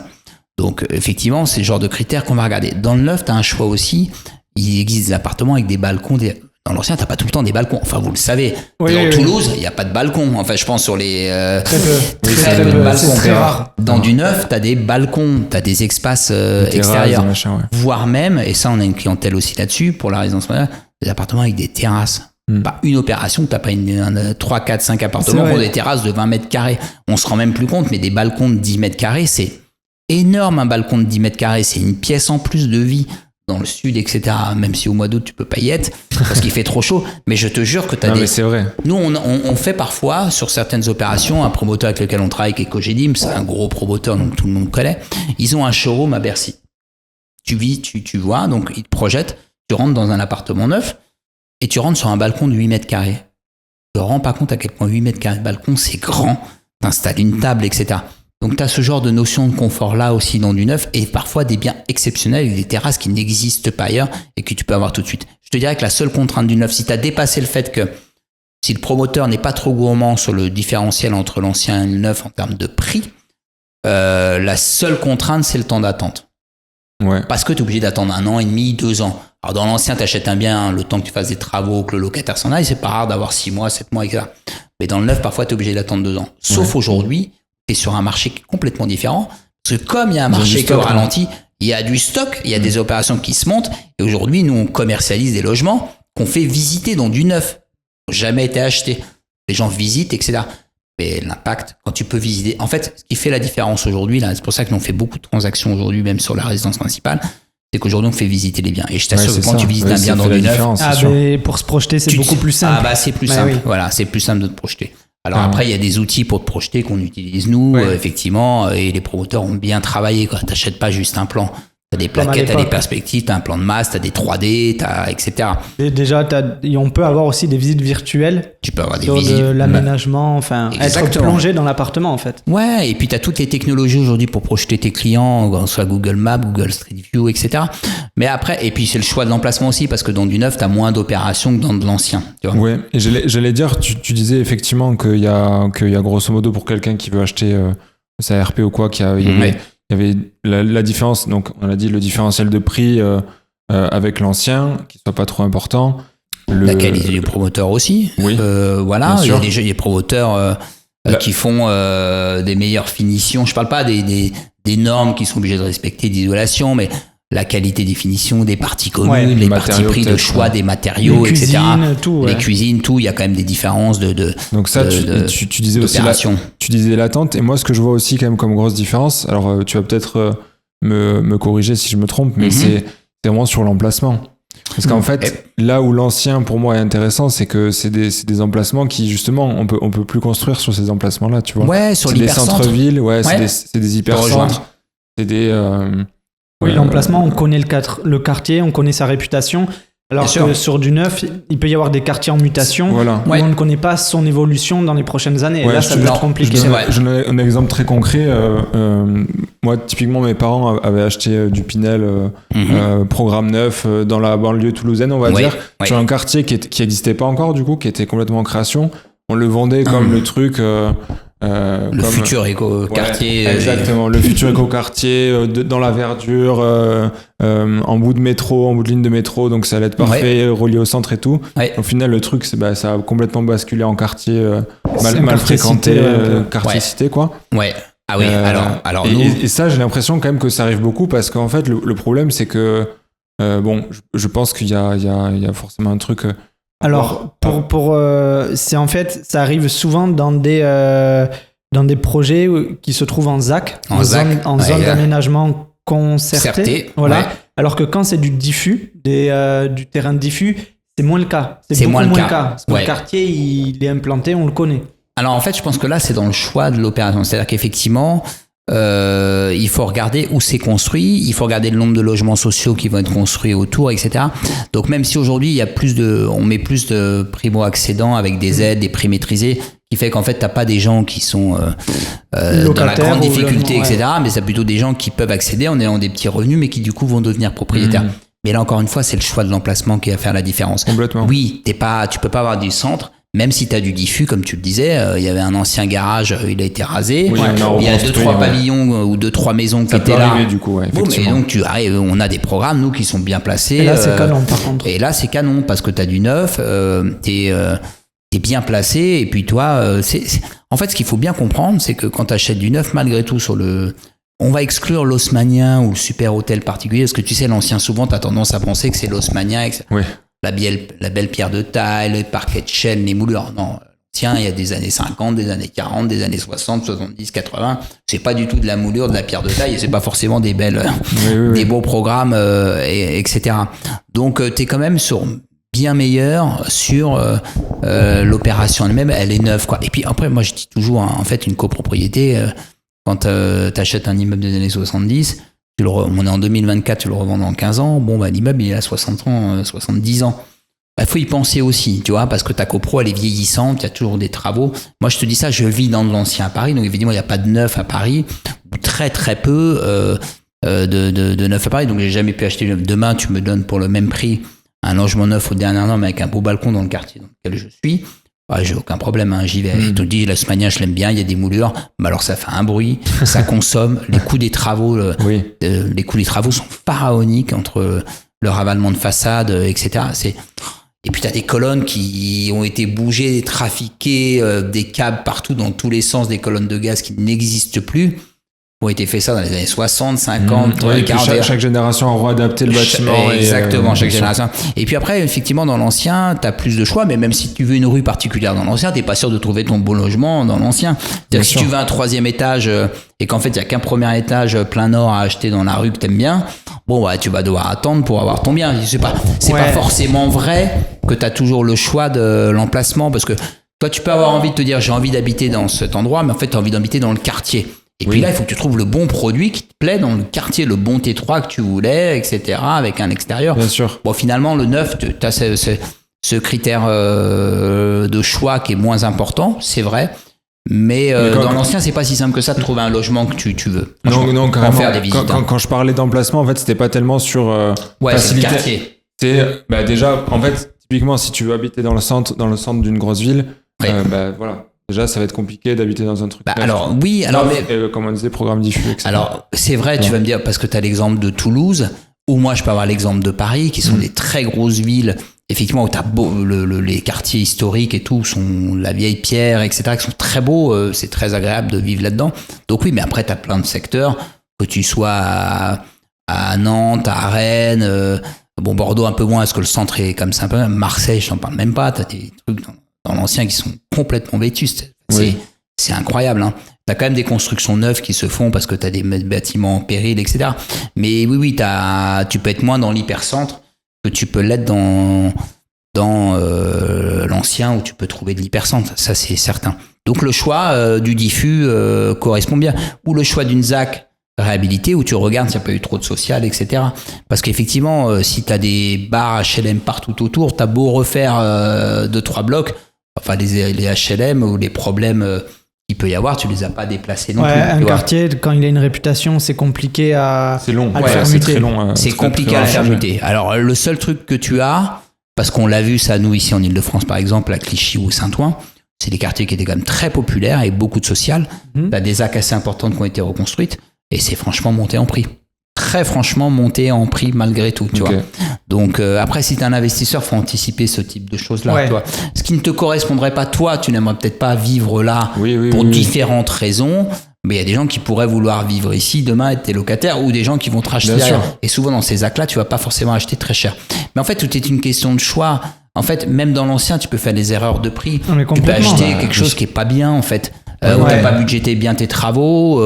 Donc, effectivement, c'est le genre de critères qu'on va regarder. Dans le neuf, tu as un choix aussi. Il existe des appartements avec des balcons. Dans l'ancien, tu n'as pas tout le temps des balcons. Enfin, vous le savez. Dans Toulouse, il n'y a pas de balcon. Enfin, je pense sur les... très peu de balcons. C'est très rare. Dans du neuf, tu as des balcons, tu as des espaces extérieurs. Voire même, et ça, on a une clientèle aussi là-dessus, pour la résidence moderne, des appartements avec des terrasses. Pas une opération, tu n'as pas 3, 4, 5 appartements pour des terrasses de 20 mètres carrés. On se rend même plus compte, mais des balcons de 10 mètres carrés, c'est énorme un balcon de 10 mètres carrés. C'est une pièce en plus de vie dans le sud, etc. Même si au mois d'août, tu peux pas y être parce qu'il fait trop chaud. Mais je te jure que tu as mais c'est vrai. Nous, on fait parfois, sur certaines opérations, un promoteur avec lequel on travaille, qui est Cogedim, c'est un gros promoteur, donc tout le monde connaît. Ils ont un showroom à Bercy. Tu vois, donc ils te projettent, tu rentres dans un appartement neuf, et tu rentres sur un balcon de 8 mètres carrés. Tu te rends pas compte à quel point 8 mètres carrés de balcon, c'est grand. Tu installes une table, etc. Donc tu as ce genre de notion de confort-là aussi dans du neuf et parfois des biens exceptionnels avec des terrasses qui n'existent pas ailleurs et que tu peux avoir tout de suite. Je te dirais que la seule contrainte du neuf, si tu as dépassé le fait que si le promoteur n'est pas trop gourmand sur le différentiel entre l'ancien et le neuf en termes de prix, la seule contrainte, c'est le temps d'attente. Ouais. Parce que tu es obligé d'attendre 1 an et demi, 2 ans. Alors dans l'ancien, tu achètes un bien, le temps que tu fasses des travaux, que le locataire s'en aille, c'est pas rare d'avoir 6 mois, 7 mois, etc. Mais dans le neuf, parfois, tu es obligé d'attendre 2 ans. Sauf aujourd'hui, tu es sur un marché complètement différent. Parce que comme il y a un marché qui est au ralenti, il y a du stock, il y a des opérations qui se montent. Et aujourd'hui, nous, on commercialise des logements qu'on fait visiter dans du neuf. Jamais été acheté. Les gens visitent, etc. Mais l'impact, quand tu peux visiter... En fait, ce qui fait la différence aujourd'hui, là, c'est pour ça que nous, on fait beaucoup de transactions aujourd'hui, même sur la résidence principale, c'est qu'aujourd'hui, on fait visiter les biens. Et je t'assure que quand tu visites un bien dans du neuf... pour se projeter, c'est beaucoup plus simple. C'est plus simple. Oui. Voilà, c'est plus simple de te projeter. Alors après, il y a des outils pour te projeter qu'on utilise nous, effectivement, et les promoteurs ont bien travaillé. Tu n'achètes pas juste un plan. Tu as des plaquettes, tu as des perspectives, tu as un plan de masse, tu as des 3D, etc. Et déjà, on peut avoir aussi des visites virtuelles. Tu peux avoir des visites. De l'aménagement, enfin, être plongé dans l'appartement, en fait. Ouais, et puis tu as toutes les technologies aujourd'hui pour projeter tes clients, soit Google Maps, Google Street View, etc. Mais après, et puis c'est le choix de l'emplacement aussi, parce que dans du neuf, tu as moins d'opérations que dans de l'ancien. Oui, et j'allais dire, tu disais effectivement qu'il y a grosso modo pour quelqu'un qui veut acheter sa RP ou quoi, il y avait la différence, donc on a dit le différentiel de prix avec l'ancien, qui soit pas trop important. La qualité du promoteur aussi. Oui. Voilà, il y a des promoteurs qui font des meilleures finitions. Je parle pas des normes qui sont obligés de respecter d'isolation, mais la qualité des finitions, des parties communes, les parties pris de choix des matériaux, les etc. Cuisines, tout, les cuisines, tout. Il y a quand même des différences Donc ça, tu disais aussi tu disais l'attente. Et moi, ce que je vois aussi quand même comme grosse différence, alors tu vas peut-être me corriger si je me trompe, mais c'est vraiment sur l'emplacement. Parce qu'en fait, là où l'ancien pour moi est intéressant, c'est que c'est des emplacements qui justement on peut plus construire sur ces emplacements-là, tu vois. Ouais, sur l'hypercentre. C'est des centres-villes, c'est des hypercentres, c'est des l'emplacement, on connaît le quartier, on connaît sa réputation. Alors que sur du neuf, il peut y avoir des quartiers en mutation où on ne connaît pas son évolution dans les prochaines années. Et là, ça peut être compliqué. Je donne un exemple très concret. Moi, typiquement, mes parents avaient acheté du Pinel programme neuf dans la banlieue toulousaine, on va dire, sur un quartier qui n'existait pas encore, du coup, qui était complètement en création. On le vendait comme le truc... futur éco-quartier. Exactement, le futur éco-quartier dans la verdure, en bout de métro, en bout de ligne de métro, donc ça allait être parfait, relié au centre et tout. Au final, le truc, ça a complètement basculé en quartier mal fréquenté, quartier cité, quoi. Ouais. Ah oui, alors nous... et ça, j'ai l'impression quand même que ça arrive beaucoup parce qu'en fait, le problème, c'est que, je pense qu'il y a forcément un truc... Alors, c'est en fait, ça arrive souvent dans des projets qui se trouvent en ZAC, en zone d'aménagement concerté. Voilà. Ouais. Alors que quand c'est du diffus, du terrain diffus, c'est moins le cas. C'est moins le cas. Parce que le quartier, il est implanté, on le connaît. Alors en fait, je pense que là, c'est dans le choix de l'opération. C'est-à-dire qu'effectivement, il faut regarder où c'est construit, il faut regarder le nombre de logements sociaux qui vont être construits autour, etc. Donc même si aujourd'hui on met plus de primo-accédants avec des aides, des prix maîtrisés, qui fait qu'en fait t'as pas des gens qui sont dans la grande difficulté, etc. Mais c'est plutôt des gens qui peuvent accéder en ayant des petits revenus, mais qui du coup vont devenir propriétaires. Mais là, encore une fois, c'est le choix de l'emplacement qui va faire la différence. Complètement. Oui, tu peux pas avoir du centre, même si tu as du diffus, comme tu le disais. Il y avait un ancien garage, il a été rasé. Oui, il y a 2-3 pavillons ou 2-3 maisons qui étaient là. Du coup, bon, et donc, tu arrives, on a des programmes, nous, qui sont bien placés. Et là, c'est canon, par contre. Et là, c'est canon, parce que tu as du neuf, t'es bien placé, et puis toi, en fait, ce qu'il faut bien comprendre, c'est que quand tu achètes du neuf, malgré tout, on va exclure l'haussmannien ou le super hôtel particulier, parce que tu sais, l'ancien, souvent, tu as tendance à penser que c'est l'haussmannien, oui. La belle pierre de taille, les parquets de chêne, les moulures. Non, tiens, il y a des années 50, des années 40, des années 60, 70, 80. C'est pas du tout de la moulure, de la pierre de taille, et c'est pas forcément des des beaux programmes, etc. Donc, tu es quand même bien meilleur sur l'opération elle-même, elle est neuve, quoi. Et puis après, moi je dis toujours, en fait, une copropriété, quand tu achètes un immeuble des années 70, on est en 2024, tu le revends dans 15 ans, bon, bah, l'immeuble il a 60 ans, 70 ans. Bah, faut y penser aussi, tu vois, parce que ta copro elle est vieillissante, il y a toujours des travaux. Moi je te dis ça, je vis dans l'ancien Paris, donc évidemment il n'y a pas de neuf à Paris, très très peu de neuf à Paris, donc j'ai jamais pu acheter neuf. Demain tu me donnes pour le même prix un logement neuf aux dernières normes avec un beau balcon dans le quartier dans lequel je suis, bah, j'ai aucun problème, hein, j'y vais. Je te dis, l'haussmannien, je l'aime bien, il y a des moulures, mais alors ça fait un bruit, ça consomme, les coûts des travaux, les coûts des travaux sont pharaoniques entre le ravalement de façade, etc. Et puis t'as des colonnes qui ont été bougées, trafiquées, des câbles partout dans tous les sens, des colonnes de gaz qui n'existent plus. Ont été fait ça dans les années 60, 50, 40. Chaque génération aura adapté le bâtiment. Exactement, chaque génération. Et puis après, effectivement, dans l'ancien, t'as plus de choix, mais même si tu veux une rue particulière dans l'ancien, t'es pas sûr de trouver ton beau logement dans l'ancien. C'est-à-dire que si tu veux un 3e étage et qu'en fait, il y a qu'un premier étage plein nord à acheter dans la rue que t'aimes bien, bon, bah, tu vas devoir attendre pour avoir ton bien. C'est pas forcément vrai que t'as toujours le choix de l'emplacement, parce que toi, tu peux avoir envie de te dire, j'ai envie d'habiter dans cet endroit, mais en fait, t'as envie d'habiter dans le quartier. Et puis là, il faut que tu trouves le bon produit qui te plaît dans le quartier, le bon T3 que tu voulais, etc., avec un extérieur. Bien sûr. Bon, finalement, le neuf, tu as ce critère de choix qui est moins important, c'est vrai. Mais dans l'ancien, c'est pas si simple que ça de trouver un logement que tu veux. Non, carrément. Faire des visites, quand je parlais d'emplacement, en fait, c'était pas tellement sur facilité. C'est le quartier. Déjà, en fait, typiquement, si tu veux habiter dans le centre d'une grosse ville, voilà. Déjà, ça va être compliqué d'habiter dans un truc. Comme on disait, programme diffus, etc. Alors, c'est vrai, tu vas me dire, parce que tu as l'exemple de Toulouse, ou moi, je peux avoir l'exemple de Paris, qui sont des très grosses villes, effectivement, où tu as les quartiers historiques et tout, sont la vieille pierre, etc., qui sont très beaux, c'est très agréable de vivre là-dedans. Donc oui, mais après, tu as plein de secteurs, que tu sois à Nantes, à Rennes, Bordeaux un peu moins, parce que le centre est comme ça un peu, Marseille, je n'en parle même pas, tu as des trucs dans l'ancien qui sont complètement vétustes. C'est incroyable. Hein. Tu as quand même des constructions neuves qui se font parce que tu as des bâtiments en péril, etc. Mais oui, tu peux être moins dans l'hypercentre que tu peux l'être dans l'ancien où tu peux trouver de l'hypercentre. Ça, c'est certain. Donc le choix du diffus correspond bien. Ou le choix d'une ZAC réhabilitée où tu regardes s'il n'y a pas eu trop de social, etc. Parce qu'effectivement, si tu as des bars HLM partout autour, tu as beau refaire 2-3 blocs, enfin, les HLM ou les problèmes qu'il peut y avoir, tu les as pas déplacés non plus. Un quartier, quand il a une réputation, c'est compliqué à c'est long, à le faire c'est muter. très long. C'est compliqué à le faire muter. Alors, le seul truc que tu as, parce qu'on l'a vu ça, nous, ici en Ile-de-France, par exemple, à Clichy ou Saint-Ouen, c'est des quartiers qui étaient quand même très populaires et beaucoup de social. Tu as des ZAC assez importantes qui ont été reconstruites et c'est franchement monté en prix. Très franchement monté en prix malgré tout, tu vois. Donc après, si tu es un investisseur, faut anticiper ce type de choses-là. Tu vois. Ce qui ne te correspondrait pas, toi, tu n'aimerais peut-être pas vivre là pour différentes raisons. Mais il y a des gens qui pourraient vouloir vivre ici demain, être tes locataires, ou des gens qui vont te racheter derrière. Et souvent dans ces actes-là, tu vas pas forcément acheter très cher. Mais en fait, tout est une question de choix. En fait, même dans l'ancien, tu peux faire des erreurs de prix. Tu peux acheter quelque chose qui est pas bien, en fait, où t'as pas budgété bien tes travaux.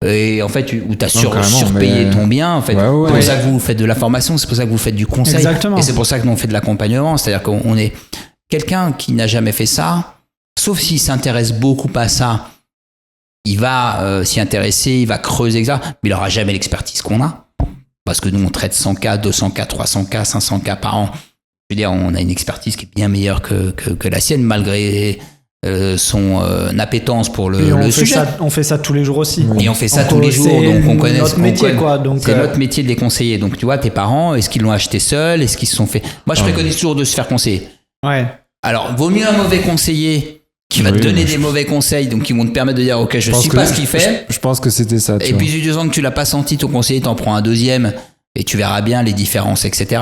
Et en fait, où tu as surpayé ton bien, en fait. C'est pour ça que vous faites de la formation, c'est pour ça que vous faites du conseil. Exactement. Et c'est pour ça que nous on fait de l'accompagnement. C'est-à-dire qu'on est quelqu'un qui n'a jamais fait ça, sauf s'il s'intéresse beaucoup à ça, il va s'y intéresser, il va creuser, etc. Mais il n'aura jamais l'expertise qu'on a. Parce que nous, on traite 100 cas, 200 cas, 300 cas, 500 cas par an. Je veux dire, on a une expertise qui est bien meilleure que la sienne, malgré son appétence pour le sujet. On fait ça tous les jours aussi. Et on fait ça tous les jours, donc on connaît notre métier, quoi. Donc c'est notre métier de les conseiller. Donc tu vois, tes parents, est-ce qu'ils l'ont acheté seuls, est-ce qu'ils se sont fait. Moi, je préconise toujours de se faire conseiller. Ouais. Alors, vaut mieux un mauvais conseiller qui va te donner des mauvais conseils, donc qui vont te permettre de dire ok, je suis pas ce qu'il fait. Je pense que c'était ça. Et puis, si tu sens que tu l'as pas senti, ton conseiller, t'en prends un deuxième. Et tu verras bien les différences, etc.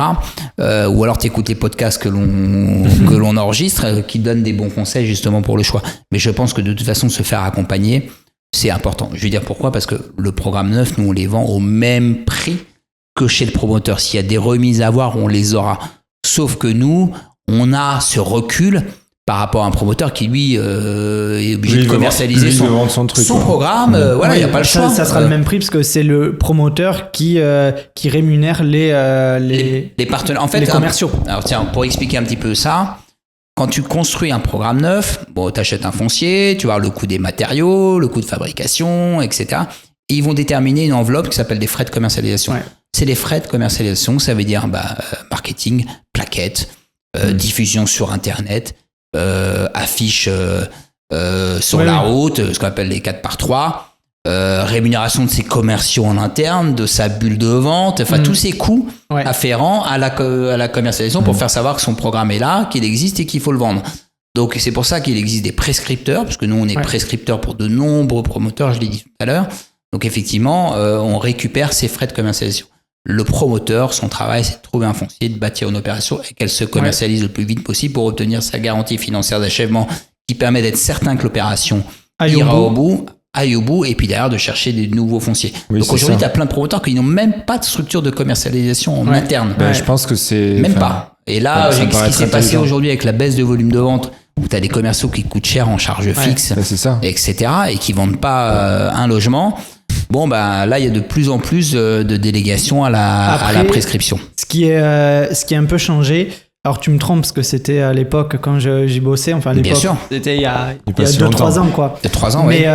Ou alors t'écoutes les podcasts que l'on enregistre, qui donnent des bons conseils justement pour le choix. Mais je pense que de toute façon, se faire accompagner, c'est important. Je vais dire pourquoi, parce que le programme 9, nous, on les vend au même prix que chez le promoteur. S'il y a des remises à avoir, on les aura. Sauf que nous, on a ce recul par rapport à un promoteur qui, lui, est obligé de commercialiser son programme. Voilà, il n'y a pas le choix. Ça sera le même prix parce que c'est le promoteur qui rémunère les partenaires. En fait, les commerciaux. Alors, tiens, pour expliquer un petit peu ça, quand tu construis un programme neuf, bon, tu achètes un foncier, tu vas avoir le coût des matériaux, le coût de fabrication, etc. Et ils vont déterminer une enveloppe qui s'appelle des frais de commercialisation. Ouais. C'est les frais de commercialisation, ça veut dire marketing, plaquettes, diffusion sur Internet, affiches sur la route, ce qu'on appelle les 4x3, rémunération de ses commerciaux en interne, de sa bulle de vente, enfin tous ces coûts afférents à la commercialisation pour faire savoir que son programme est là, qu'il existe et qu'il faut le vendre. Donc c'est pour ça qu'il existe des prescripteurs, parce que nous on est prescripteurs pour de nombreux promoteurs, je l'ai dit tout à l'heure. Donc effectivement, on récupère ces frais de commercialisation. Le promoteur, son travail, c'est de trouver un foncier, de bâtir une opération et qu'elle se commercialise le plus vite possible pour obtenir sa garantie financière d'achèvement qui permet d'être certain que l'opération ira au bout, et puis derrière de chercher des nouveaux fonciers. Oui, donc aujourd'hui, tu as plein de promoteurs qui n'ont même pas de structure de commercialisation en interne. Je pense que c'est... Même pas. Et là, ce qui s'est passé aujourd'hui avec la baisse de volume de vente, où tu as des commerciaux qui coûtent cher en charge fixe, etc., et qui vendent pas un logement. Bon, là, il y a de plus en plus de délégations à la prescription. Ce qui est un peu changé, alors tu me trompes parce que c'était à l'époque quand j'y bossais, enfin à l'époque, bien sûr. C'était il y a 2-3 ans, quoi. Il y a 3 ans, mais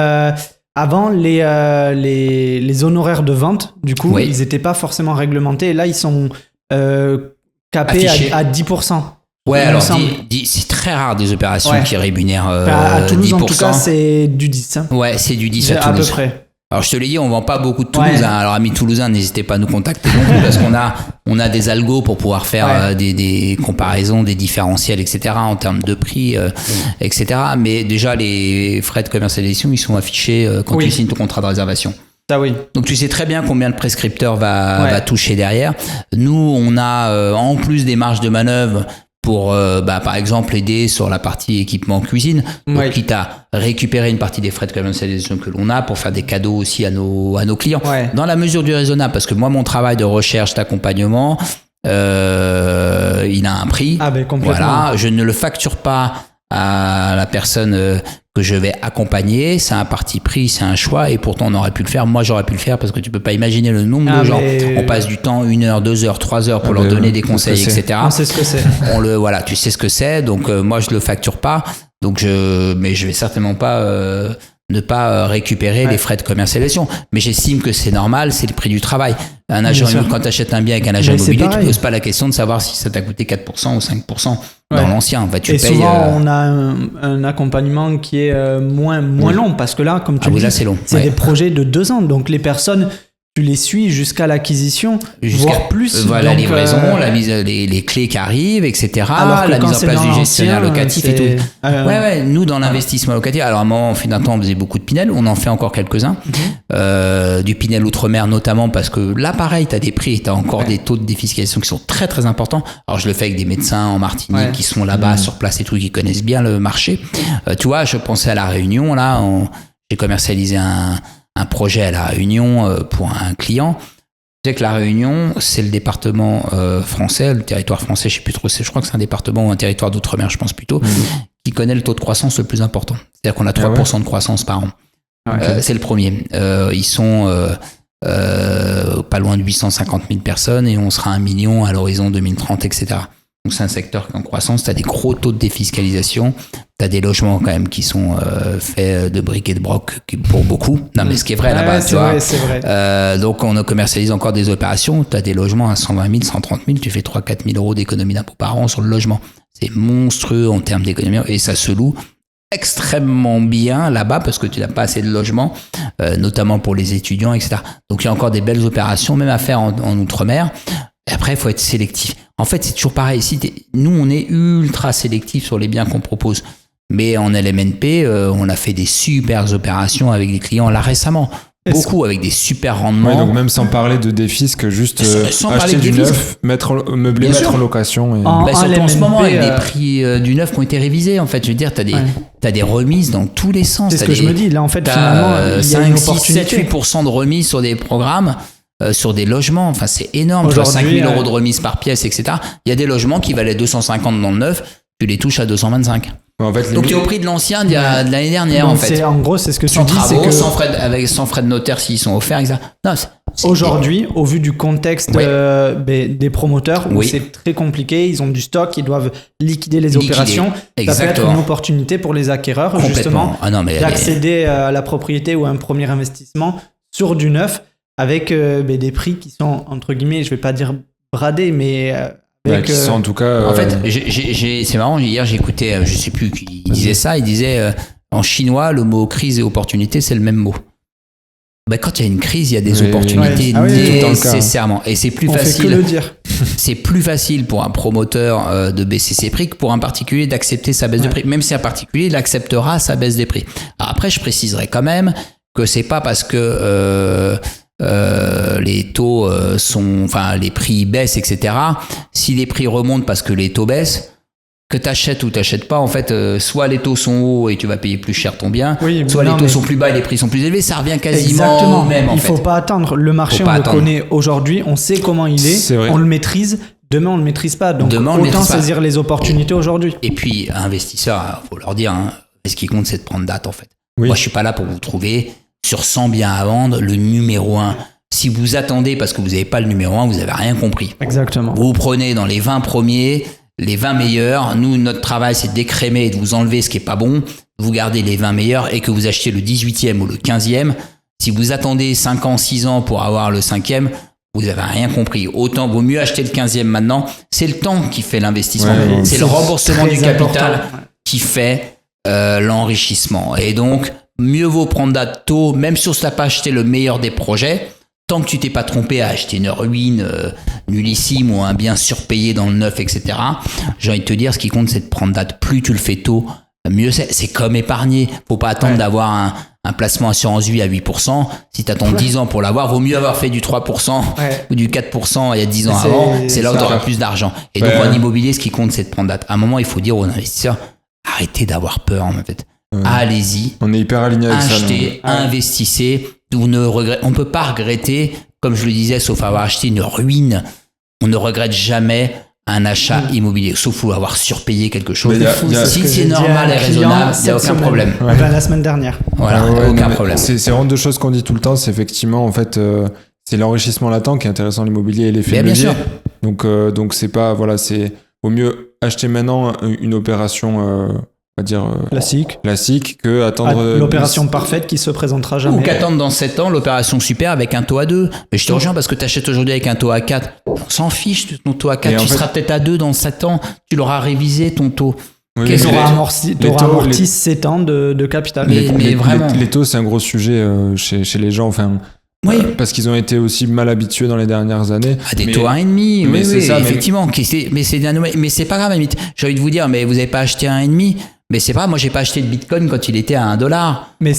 avant, les honoraires de vente, du coup, ils n'étaient pas forcément réglementés. Et là, ils sont capés à 10%. Ouais, alors c'est très rare des opérations qui rémunèrent à Toulouse, 10%. En tout cas, c'est du 10. Hein. Ouais, c'est du 10 à Toulouse. À peu près. Alors je te l'ai dit, on vend pas beaucoup de Toulouse. Alors amis toulousains, n'hésitez pas à nous contacter non plus, parce qu'on a des algos pour pouvoir faire des comparaisons, des différentiels, etc. en termes de prix, etc. Mais déjà les frais de commercialisation, ils sont affichés quand tu signes ton contrat de réservation. Ah oui. Donc tu sais très bien combien le prescripteur va toucher derrière. Nous, on a en plus des marges de manœuvre pour par exemple aider sur la partie équipement cuisine, quitte à récupérer une partie des frais de commercialisation que l'on a pour faire des cadeaux aussi à nos clients, dans la mesure du raisonnable, parce que moi mon travail de recherche, d'accompagnement, il a un prix. Voilà, je ne le facture pas à la personne que je vais accompagner, c'est un parti pris, c'est un choix, et pourtant on aurait pu le faire. Moi j'aurais pu le faire parce que tu peux pas imaginer le nombre de gens. On passe du temps, 1 heure, 2 heures, 3 heures pour leur donner des conseils, etc. On sait ce que c'est. Tu sais ce que c'est. Donc moi je le facture pas. Donc mais je vais certainement pas ne pas récupérer les frais de commercialisation. Mais j'estime que c'est normal, c'est le prix du travail. Un agent quand tu achètes un bien avec un agent immobilier, tu ne poses pas la question de savoir si ça t'a coûté 4% ou 5% dans l'ancien. Tu payes, souvent, on a un accompagnement qui est moins long, parce que là, comme tu dis, c'est des projets de 2 ans. Donc les personnes, tu les suis jusqu'à l'acquisition, voire plus. La livraison, la mise, les clés qui arrivent, etc. Alors la mise en place du gestionnaire locatif et tout. Nous, dans l'investissement locatif, alors à un moment, d'un temps, on faisait beaucoup de Pinel, on en fait encore quelques-uns. Du Pinel Outre-mer notamment, parce que là, pareil, tu as des prix, tu as encore des taux de défiscalisation qui sont très très importants. Alors je le fais avec des médecins en Martinique qui sont là-bas sur place et tout, qui connaissent bien le marché. Tu vois, je pensais à La Réunion, là, j'ai commercialisé un projet à La Réunion pour un client. Tu sais que La Réunion, c'est le département français, le territoire français, je sais plus trop, je crois que c'est un département ou un territoire d'outre-mer, je pense plutôt, qui connaît le taux de croissance le plus important. C'est-à-dire qu'on a 3% de croissance par an. C'est le premier. Ils sont pas loin de 850 000 personnes et on sera 1 million à l'horizon 2030, etc. Donc c'est un secteur en croissance, tu as des gros taux de défiscalisation, tu as des logements quand même qui sont faits de briques et de broc pour beaucoup. Non mais ce qui est vrai là-bas, tu vois. C'est vrai. Donc on commercialise encore des opérations, tu as des logements à 120 000, 130 000, tu fais 3-4 000 euros d'économie d'impôt par an sur le logement. C'est monstrueux en termes d'économie et ça se loue extrêmement bien là-bas parce que tu n'as pas assez de logements, notamment pour les étudiants, etc. Donc il y a encore des belles opérations, même à faire en Outre-mer. Et après, il faut être sélectif. En fait, c'est toujours pareil. Nous, on est ultra sélectif sur les biens qu'on propose. Mais en LMNP, on a fait des super opérations avec des clients là récemment. Beaucoup avec des super rendements. Ouais, donc même sans parler de défisques, juste acheter du neuf, meubler, mettre en location. Et... surtout en ce moment, avec des prix du neuf qui ont été révisés, en fait. Je veux dire, t'as des remises dans tous les sens. C'est ce que je me dis. Là, en fait, finalement, il y a une opportunité. 7-8% de remises sur des programmes, sur des logements. Enfin, c'est énorme. Tu vois, 5 000 euros de remise par pièce, etc. Il y a des logements qui valaient 250 dans le neuf. Tu les touches à 225. En fait, donc tu es au prix de l'ancien de l'année dernière. Donc en fait. En gros, c'est ce que sans tu dis. Travaux, c'est que sans frais de notaire s'ils sont offerts, etc. Non, aujourd'hui, au vu du contexte des promoteurs, où c'est très compliqué, ils ont du stock, ils doivent liquider les opérations. Ça peut être une opportunité pour les acquéreurs, justement, d'accéder à la propriété ou à un premier investissement sur du neuf avec des prix qui sont, entre guillemets, je vais pas dire bradés, mais... qui sont en tout cas... En fait, c'est marrant, hier j'écoutais, je sais plus qui disait ça, il disait en chinois, le mot crise et opportunité, c'est le même mot. Quand il y a une crise, il y a des opportunités nécessairement. Et c'est plus facile. Fait que le dire. C'est plus facile pour un promoteur de baisser ses prix que pour un particulier d'accepter sa baisse de prix. Même si un particulier, il acceptera sa baisse des prix. Alors après, je préciserai quand même que c'est pas parce que... les taux les prix baissent, etc. Si les prix remontent parce que les taux baissent, que t'achètes ou t'achètes pas, en fait, soit les taux sont hauts et tu vas payer plus cher ton bien, soit les taux sont plus bas et les prix sont plus élevés, ça revient quasiment au même. Il faut pas attendre. Le marché, on le connaît aujourd'hui, on sait comment il est on le maîtrise. Demain, on ne le maîtrise pas. Donc, autant saisir les opportunités aujourd'hui. Et puis, investisseurs, faut leur dire, ce qui compte, c'est de prendre date, en fait. Moi, je suis pas là pour vous trouver sur 100 biens à vendre, le numéro 1. Si vous attendez parce que vous n'avez pas le numéro 1, vous n'avez rien compris. Exactement. Vous prenez dans les 20 premiers, les 20 meilleurs. Nous, notre travail, c'est d'écrémer et de vous enlever ce qui n'est pas bon. Vous gardez les 20 meilleurs et que vous achetez le 18e ou le 15e. Si vous attendez 5 ans, 6 ans pour avoir le 5e, vous n'avez rien compris. Autant vaut mieux acheter le 15e maintenant. C'est le temps qui fait l'investissement. C'est le remboursement du capital qui fait l'enrichissement. Et donc, mieux vaut prendre date tôt, même si tu n'as pas acheté le meilleur des projets, tant que tu t'es pas trompé à acheter une ruine nullissime ou un bien surpayé dans le neuf, etc. J'ai envie de te dire, ce qui compte, c'est de prendre date. Plus tu le fais tôt, mieux c'est. C'est comme épargner. Faut pas attendre d'avoir un placement assurance vie à 8%. Si tu attends 10 ans pour l'avoir, vaut mieux avoir fait du 3% ou du 4% il y a 10 ans avant. C'est là où tu auras plus d'argent. Et donc, en immobilier, ce qui compte, c'est de prendre date. À un moment, il faut dire aux investisseurs, arrêtez d'avoir peur, en fait. Allez-y. On est hyper aligné avec ça. Achetez, investissez. On ne peut pas regretter, comme je le disais, sauf avoir acheté une ruine. On ne regrette jamais un achat immobilier, sauf ou avoir surpayé quelque chose. Si c'est normal et raisonnable, il n'y a aucun problème. La semaine dernière. Voilà, aucun problème. C'est vraiment deux choses qu'on dit tout le temps. C'est effectivement, en fait, c'est l'enrichissement latent qui est intéressant, l'immobilier et l'effet de levier. Donc c'est pas, c'est vaut mieux acheter maintenant une opération. On va dire classique que attendre l'opération parfaite qui se présentera jamais, ou qu'attendre dans 7 ans l'opération super avec un taux à 2. Mais je te rejoins parce que tu achètes aujourd'hui avec un taux à 4, on s'en fiche de ton taux à 4, tu seras peut-être à 2 dans 7 ans, tu l'auras révisé ton taux. Tu auras amorti 7 ans de capital. Mais vraiment les taux, c'est un gros sujet chez les gens, parce qu'ils ont été aussi mal habitués dans les dernières années. Des taux à 1,5, mais c'est ça, effectivement. Mais c'est pas grave, à limite. J'ai envie de vous dire, mais vous n'avez pas acheté un 1,5. Mais c'est pas, moi j'ai pas acheté de Bitcoin quand il était à $1.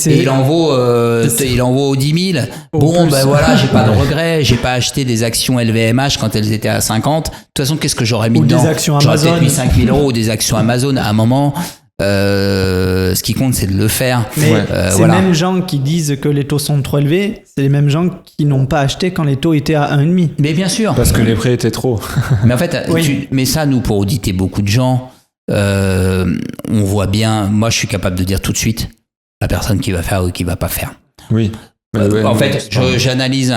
Et il en vaut 10 000. Bon, voilà, j'ai pas de regrets. J'ai pas acheté des actions LVMH quand elles étaient à 50. De toute façon, qu'est-ce que j'aurais mis dedans? Des actions Amazon. J'aurais peut-être mis 5 000 euros ou des actions Amazon à un moment. Ce qui compte, c'est de le faire. Mais ces mêmes gens qui disent que les taux sont trop élevés, c'est les mêmes gens qui n'ont pas acheté quand les taux étaient à 1,5. Mais bien sûr. Parce que les prêts étaient trop. Mais en fait, mais ça, nous, pour auditer beaucoup de gens, on voit bien, moi je suis capable de dire tout de suite la personne qui va faire ou qui va pas faire. Oui. En fait, j'analyse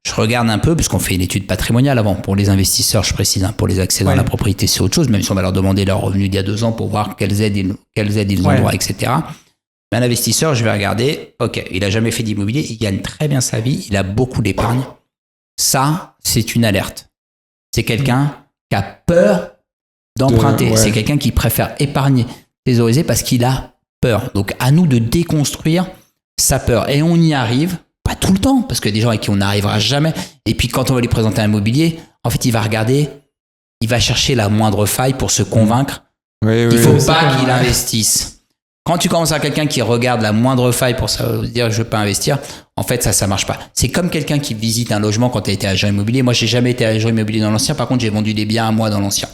je regarde un peu, parce qu'on fait une étude patrimoniale avant. Pour les investisseurs, je précise, pour les accédants à la propriété, c'est autre chose, même si on va leur demander leur revenu d'il y a 2 ans pour voir quelles aides ils ont droit, etc. Mais un investisseur, je vais regarder, ok, il a jamais fait d'immobilier, il gagne très bien sa vie, il a beaucoup d'épargne. Ça, c'est une alerte. C'est quelqu'un qui a peur d'emprunter. C'est quelqu'un qui préfère épargner, thésauriser parce qu'il a peur. Donc, à nous de déconstruire sa peur. Et on y arrive, pas tout le temps, parce qu'il y a des gens avec qui on n'arrivera jamais. Et puis, quand on va lui présenter un immobilier, en fait, il va regarder, il va chercher la moindre faille pour se convaincre qu'il ne faut pas qu'il investisse. Quand tu commences à quelqu'un qui regarde la moindre faille pour se dire je ne veux pas investir, en fait, ça marche pas. C'est comme quelqu'un qui visite un logement quand tu as été agent immobilier. Moi, j'ai jamais été agent immobilier dans l'ancien. Par contre, j'ai vendu des biens à moi dans l'ancien.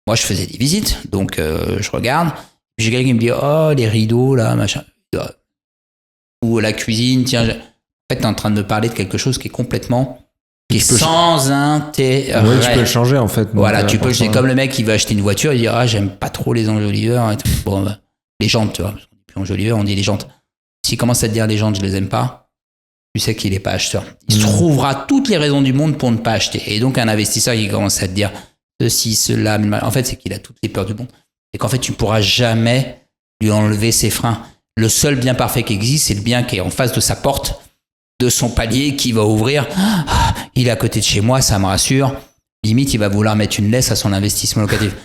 Moi, je faisais des visites, donc je regarde. J'ai quelqu'un qui me dit oh, les rideaux, là, machin. Ou la cuisine, tiens. En fait, tu es en train de me parler de quelque chose qui est complètement. Qui est sans intérêt. Oui, tu peux le changer, en fait. Voilà, tu peux. C'est comme le mec qui va acheter une voiture, il dit ah, j'aime pas trop les enjoliveurs. Bon, les jantes, tu vois. Plus enjoliveur, on dit les jantes. S'il commence à te dire les jantes, je les aime pas, tu sais qu'il n'est pas acheteur. Il se trouvera toutes les raisons du monde pour ne pas acheter. Et donc, un investisseur qui commence à te dire ceci, cela, en fait, c'est qu'il a toutes les peurs du monde. Et qu'en fait, tu ne pourras jamais lui enlever ses freins. Le seul bien parfait qui existe, c'est le bien qui est en face de sa porte, de son palier, qui va ouvrir. Ah, il est à côté de chez moi, ça me rassure. Limite, il va vouloir mettre une laisse à son investissement locatif.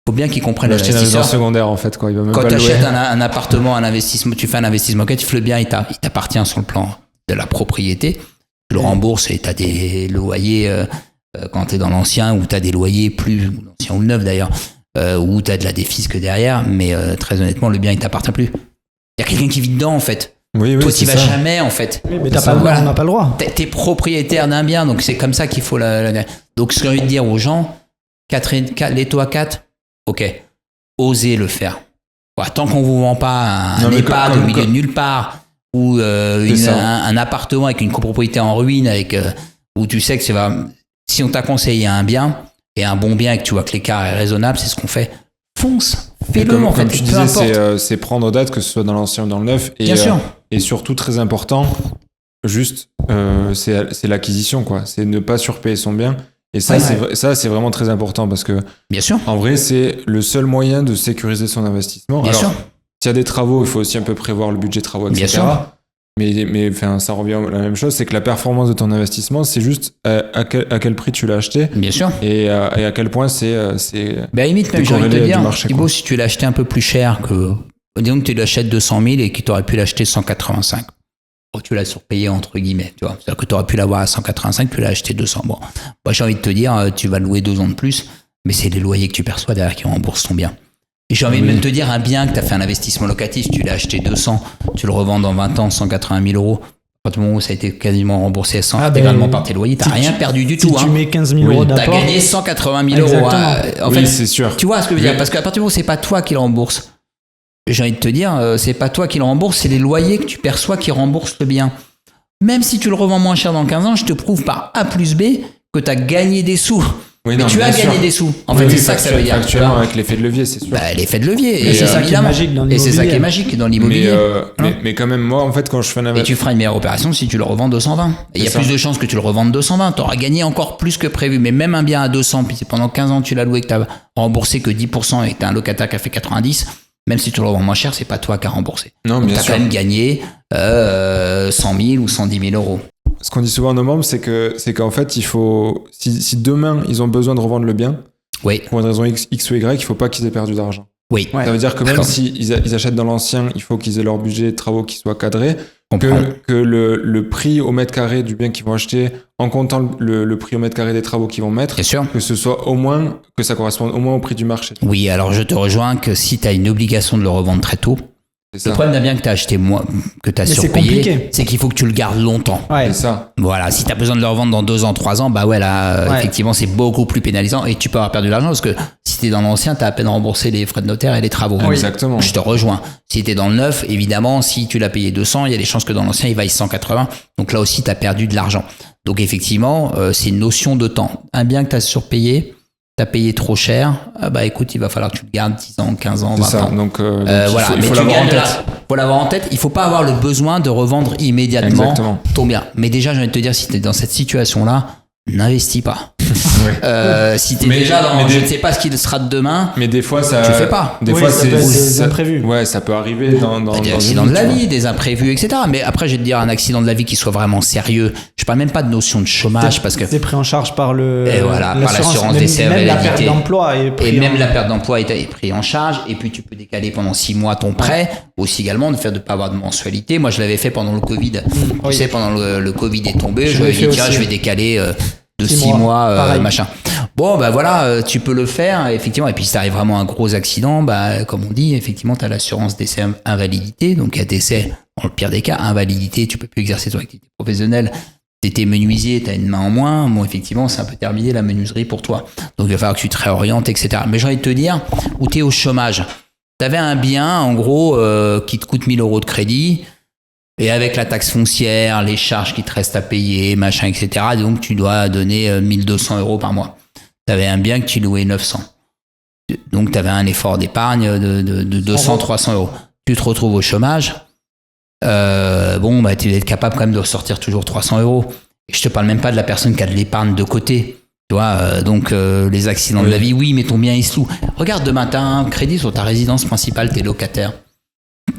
Faut bien qu'ils comprennent l'investisseur. C'est un secondaire en fait, quoi. Il va même quand tu achètes un appartement, un investissement, tu fais un investissement locatif, le bien il t'appartient sur le plan de la propriété. Tu le rembourses et tu as des loyers quand tu es dans l'ancien, ou tu as des loyers plus, l'ancien ou le neuf d'ailleurs, où tu as de la défisque derrière, mais très honnêtement, le bien il t'appartient plus. Il y a quelqu'un qui vit dedans en fait. Oui, toi, tu vas jamais en fait. Oui, mais on n'a pas le droit. T'es propriétaire d'un bien, donc c'est comme ça qu'il faut Donc, ce que j'ai envie de dire aux gens, les taux à 4, ok, osez le faire. Tant qu'on vous vend pas un EHPAD au milieu de nulle part, ou un appartement avec une copropriété en ruine, où tu sais que si on t'a conseillé un bien, et un bon bien, et que tu vois que l'écart est raisonnable, c'est ce qu'on fait. Fonce, fais-le en fait. Comme tu disais, c'est prendre date, que ce soit dans l'ancien ou dans le neuf. Bien sûr. Et surtout, très important, c'est l'acquisition, quoi. C'est ne pas surpayer son bien. Et ça, c'est vraiment très important parce que, bien sûr, en vrai, c'est le seul moyen de sécuriser son investissement. Bien sûr. S'il y a des travaux, il faut aussi un peu prévoir le budget travaux, etc. Bien sûr. Mais ça revient à la même chose, c'est que la performance de ton investissement, c'est juste à quel prix tu l'as acheté. Bien sûr. Et à quel point c'est limite, même j'ai envie de te dire, Thibaut, si tu l'as acheté un peu plus cher disons que tu l'achètes 200 000 et que tu aurais pu l'acheter 185. Tu l'as surpayé entre guillemets, tu vois. C'est-à-dire que tu aurais pu l'avoir à 185, tu l'as acheté 200. Bon, moi j'ai envie de te dire, tu vas louer 2 ans de plus, mais c'est les loyers que tu perçois derrière qui remboursent ton bien. Et j'ai envie de même te dire, un bien que tu as fait un investissement locatif, tu l'as acheté 200, tu le revends dans 20 ans 180 000 euros. À partir du moment où ça a été quasiment remboursé intégralement par tes loyers, t'as rien perdu du tout. Si tu mets 15 000 euros d'apport, t'as gagné 180 000 euros. En fait, c'est sûr. Tu vois ce que je veux dire? Parce qu'à partir du moment où c'est pas toi qui le rembourse, j'ai envie de te dire, c'est pas toi qui le rembourse, c'est les loyers que tu perçois qui remboursent le bien. Même si tu le revends moins cher dans 15 ans, je te prouve par A plus B que tu as gagné des sous. Oui, mais tu as gagné des sous. En fait, c'est ça que ça veut dire. Actuellement, avec l'effet de levier, c'est sûr. L'effet de levier. Et c'est ça qui est magique dans l'immobilier. Et c'est ça qui est magique dans l'immobilier. Mais quand même, moi, en fait, quand je fais un investissement. Et tu feras une meilleure opération si tu le revends 220. Et il y a plus de chances que tu le revendes 220. Tu auras gagné encore plus que prévu. Mais même un bien à 200, puis pendant 15 ans, tu l'as loué, que tu as remboursé que 10% et que tu as un locataire qui a fait 90%. Même si tu le revends moins cher, c'est pas toi qui as remboursé. Non, mais tu as quand même gagné 100 000 ou 110 000 euros. Ce qu'on dit souvent à nos membres, c'est qu'en fait, il faut, si demain ils ont besoin de revendre le bien, pour une raison X ou Y, il faut pas qu'ils aient perdu d'argent. Oui. Ça veut dire que même s'ils achètent dans l'ancien, il faut qu'ils aient leur budget de travaux qui soit cadré, que le prix au mètre carré du bien qu'ils vont acheter, en comptant le prix au mètre carré des travaux qu'ils vont mettre, bien sûr, que ce soit au moins, que ça corresponde au moins au prix du marché. Oui, alors je te rejoins que si tu as une obligation de le revendre très tôt, le problème d'un bien que tu as acheté, que tu as surpayé, c'est qu'il faut que tu le gardes longtemps. Ouais. C'est ça. Voilà, si tu as besoin de le revendre dans 2 ans, 3 ans, effectivement, c'est beaucoup plus pénalisant et tu peux avoir perdu de l'argent parce que si tu es dans l'ancien, tu as à peine remboursé les frais de notaire et les travaux. Oui. Exactement. Je te rejoins. Si tu es dans le neuf, évidemment, si tu l'as payé 200, il y a des chances que dans l'ancien, il vaille 180. Donc là aussi, tu as perdu de l'argent. Donc effectivement, c'est une notion de temps. Un bien que tu as surpayé, t'as payé trop cher, écoute, il va falloir que tu le gardes 10 ans, 15 ans, 20 ans. Donc voilà, il faut l'avoir en tête. Faut l'avoir en tête. Il faut pas avoir le besoin de revendre immédiatement ton bien. Mais déjà, j'ai envie de te dire, si tu es dans cette situation-là, n'investis pas. Si t'es déjà dans je ne sais pas ce qu'il sera de demain, mais des fois ça tu fais pas. Des fois c'est des imprévus. Ouais, ça peut arriver dans des accidents de la vie, des imprévus, etc. Mais après, je vais te dire un accident de la vie qui soit vraiment sérieux. Je parle même pas de notion de chômage parce que c'est pris en charge par l'assurance décès, même la perte d'emploi la perte d'emploi est prise en charge. Et puis tu peux décaler pendant 6 mois ton prêt, aussi également de faire de pas avoir de mensualité. Moi, je l'avais fait pendant le Covid. Tu sais, pendant le Covid est tombé, je me suis dit tiens, je vais décaler de 6 mois, machin. Bon, bah voilà, tu peux le faire, effectivement. Et puis, si t'arrive vraiment un gros accident, bah, comme on dit, effectivement, t'as l'assurance décès invalidité. Donc, il y a décès, dans le pire des cas, invalidité, tu peux plus exercer ton activité professionnelle. T'étais menuisier, t'as une main en moins. Bon, effectivement, c'est un peu terminé la menuiserie pour toi. Donc, il va falloir que tu te réorientes, etc. Mais j'ai envie de te dire, où t'es au chômage. T'avais un bien, en gros, qui te coûte 1 000 euros de crédit. Et avec la taxe foncière, les charges qui te restent à payer, machin, etc. Donc, tu dois donner 1 200 euros par mois. Tu avais un bien que tu louais 900. Donc, tu avais un effort d'épargne de 200, 300 euros. Tu te retrouves au chômage. Tu vas être capable quand même de ressortir toujours 300 euros. Et je te parle même pas de la personne qui a de l'épargne de côté. Tu vois, les accidents de la vie, oui, mais ton bien, il se loue. Regarde, demain, tu as un crédit sur ta résidence principale, tu es locataire. Tu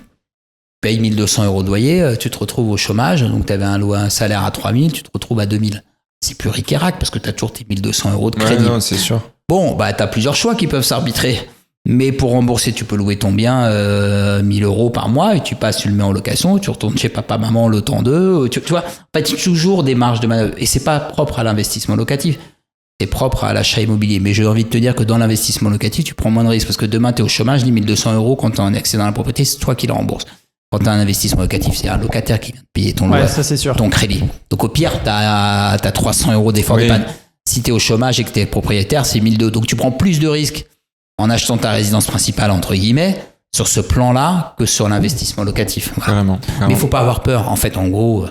payes 1 200 euros de loyer, tu te retrouves au chômage. Donc, tu avais un salaire à 3 000, tu te retrouves à 2 000. C'est plus ric et rac parce que tu as toujours tes 1 200 euros de crédit. Ouais, non, c'est sûr. Bon, bah, tu as plusieurs choix qui peuvent s'arbitrer. Mais pour rembourser, tu peux louer ton bien 1 000 euros par mois et tu passes, tu le mets en location, tu retournes chez papa, maman le temps d'eux. Tu vois, en fait, toujours des marges de manœuvre. Et c'est pas propre à l'investissement locatif. C'est propre à l'achat immobilier. Mais j'ai envie de te dire que dans l'investissement locatif, tu prends moins de risques parce que demain, tu es au chômage, 1 200 euros quand tu as un accès dans la propriété, c'est toi qui le rembourses. Quand tu as un investissement locatif, c'est un locataire qui vient de payer ton loyer, ton crédit. Donc au pire, tu as 300 euros d'effort d'épargne. Si tu es au chômage et que tu es propriétaire, c'est 1 200. Donc tu prends plus de risques en achetant ta résidence principale, entre guillemets, sur ce plan-là que sur l'investissement locatif. Voilà. Carrément. Mais il ne faut pas avoir peur. En fait, en gros,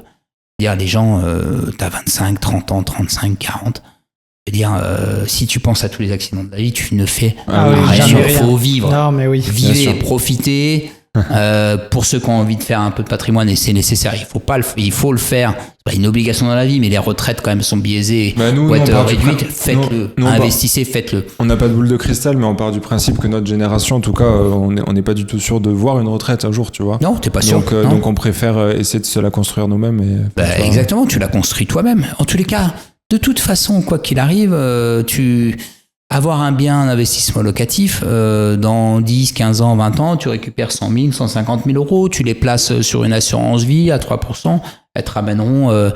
dire les gens, tu as 25, 30 ans, 35, 40. Si tu penses à tous les accidents de la vie, tu ne fais rien. Il faut vivre. Non, mais oui. Vivre, profiter. Pour ceux qui ont envie de faire un peu de patrimoine, et c'est nécessaire, il faut le faire. C'est pas une obligation dans la vie, mais les retraites quand même sont biaisées. Nous, être réduites, faites-le. Investissez, faites-le. On n'a pas de boule de cristal, mais on part du principe que notre génération, en tout cas, on n'est pas du tout sûr de voir une retraite un jour, tu vois. Non, t'es pas sûr. Donc on préfère essayer de se la construire nous-mêmes. Exactement, tu la construis toi-même. En tous les cas, de toute façon, quoi qu'il arrive, avoir un bien d'investissement locatif, dans 10, 15 ans, 20 ans, tu récupères 100 000, 150 000 euros, tu les places sur une assurance vie à 3%, elles te ramèneront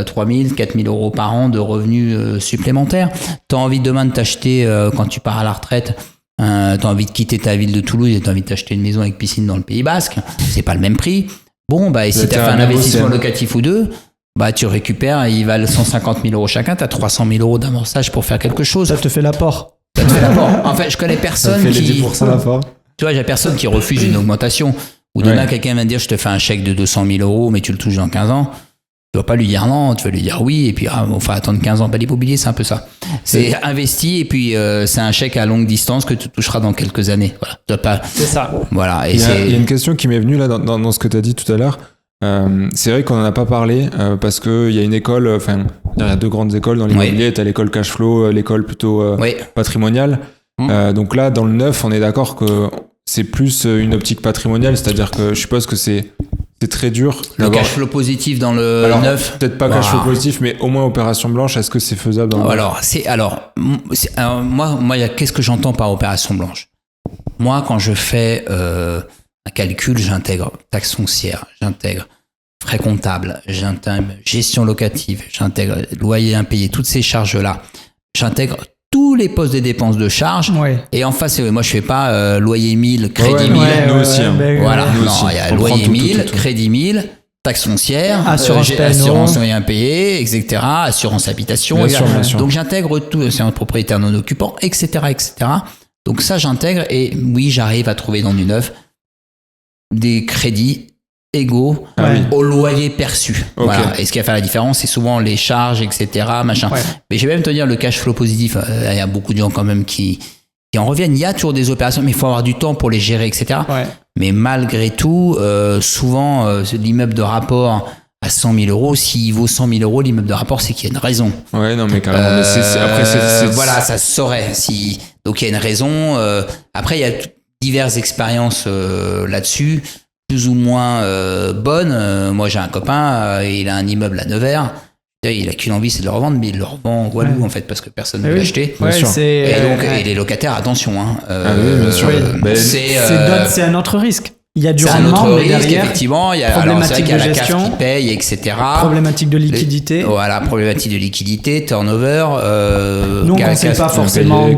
3 000, 4 000 euros par an de revenus supplémentaires. Tu as envie demain de t'acheter, quand tu pars à la retraite, tu as envie de quitter ta ville de Toulouse et tu as envie de t'acheter une maison avec piscine dans le Pays Basque, c'est pas le même prix. Bon, et si tu as fait un investissement locatif ou deux, tu récupères, ils valent 150 000 euros chacun, tu as 300 000 euros d'amorçage pour faire quelque chose. Ça te fait l'apport. En fait, je connais personne qui... les 10% d'apport. Tu vois, j'ai personne qui refuse une augmentation. Ou demain, quelqu'un va me dire, je te fais un chèque de 200 000 euros, mais tu le touches dans 15 ans. Tu vas pas lui dire non, tu vas lui dire oui, et puis on va attendre 15 ans. L'immobilier, c'est un peu ça. C'est investi, et puis c'est un chèque à longue distance que tu toucheras dans quelques années. Voilà. C'est ça. Voilà. Il y a une question qui m'est venue là dans ce que tu as dit tout à l'heure. C'est vrai qu'on n'en a pas parlé parce qu'il y a une école, il y a 2 grandes écoles dans l'immobilier. Tu as l'école cash flow, l'école plutôt patrimoniale. Donc là, dans le neuf, on est d'accord que c'est plus une optique patrimoniale, c'est-à-dire que je suppose que c'est très dur. Le cash flow positif dans le neuf. Peut-être pas cash flow positif, mais au moins opération blanche. Est-ce que c'est faisable dans le moi, qu'est-ce que j'entends par opération blanche ? Moi, quand je fais un calcul, j'intègre taxe foncière, j'intègre frais comptables, j'intègre gestion locative, j'intègre loyer impayé, toutes ces charges-là. J'intègre tous les postes des dépenses de charges. Et en face, moi, je fais pas loyer 1000, crédit 1000. Nous aussi. Voilà. Il y a loyer 1000, crédit 1000, taxe foncière, assurance loyer impayé, etc., assurance habitation. Bien sûr. Donc, j'intègre tout, c'est un propriétaire non occupant, etc., etc. Donc, ça, j'intègre et oui, j'arrive à trouver dans du neuf des crédits égaux au loyer perçu. Voilà. Et ce qui va faire la différence, c'est souvent les charges, etc. Machin. Mais je vais même te dire, le cash flow positif, il y a beaucoup de gens quand même qui en reviennent. Il y a toujours des opérations, mais il faut avoir du temps pour les gérer, etc. Mais malgré tout, souvent, l'immeuble de rapport à 100 000 euros. S'il vaut 100 000 euros, l'immeuble de rapport, c'est qu'il y a une raison. Ouais, non, mais carrément. Voilà, ça se saurait. Donc, il y a une raison. Après, il y a diverses expériences là-dessus, plus ou moins bonnes. Moi, j'ai un copain, il a un immeuble à Nevers. Il a qu'une envie, c'est de le revendre, mais il le revend en Guadeloupe, en fait, parce que personne ne veut l'acheter. Et les locataires, attention. Oui, bien sûr. C'est un autre risque. Il y a du rendement, mais risque, derrière, effectivement. Il y a problématique la gestion, CAF qui paye, etc. Problématique de liquidité. Voilà, problématique de liquidité, turnover. Nous, on ne conseille pas forcément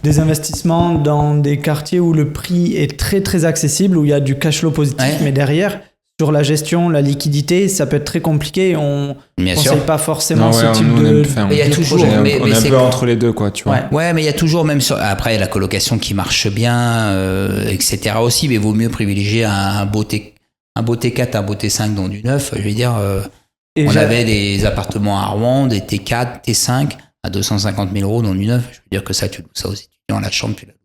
des investissements dans des quartiers où le prix est très, très accessible, où il y a du cash flow positif, mais derrière, sur la gestion, la liquidité, ça peut être très compliqué. On ne conseille pas forcément ce type de... Il y a toujours... on est un peu entre les deux, quoi, tu vois. Ouais, mais il y a toujours, même après, la colocation qui marche bien, etc. aussi, mais il vaut mieux privilégier un beau T4, un beau T5 dans du neuf. Je veux dire, on avait des appartements à Rouen, des T4, T5 à 250 000 euros dans du neuf. Je veux dire que ça, tu loues ça aux étudiants, la chambre, tu la loues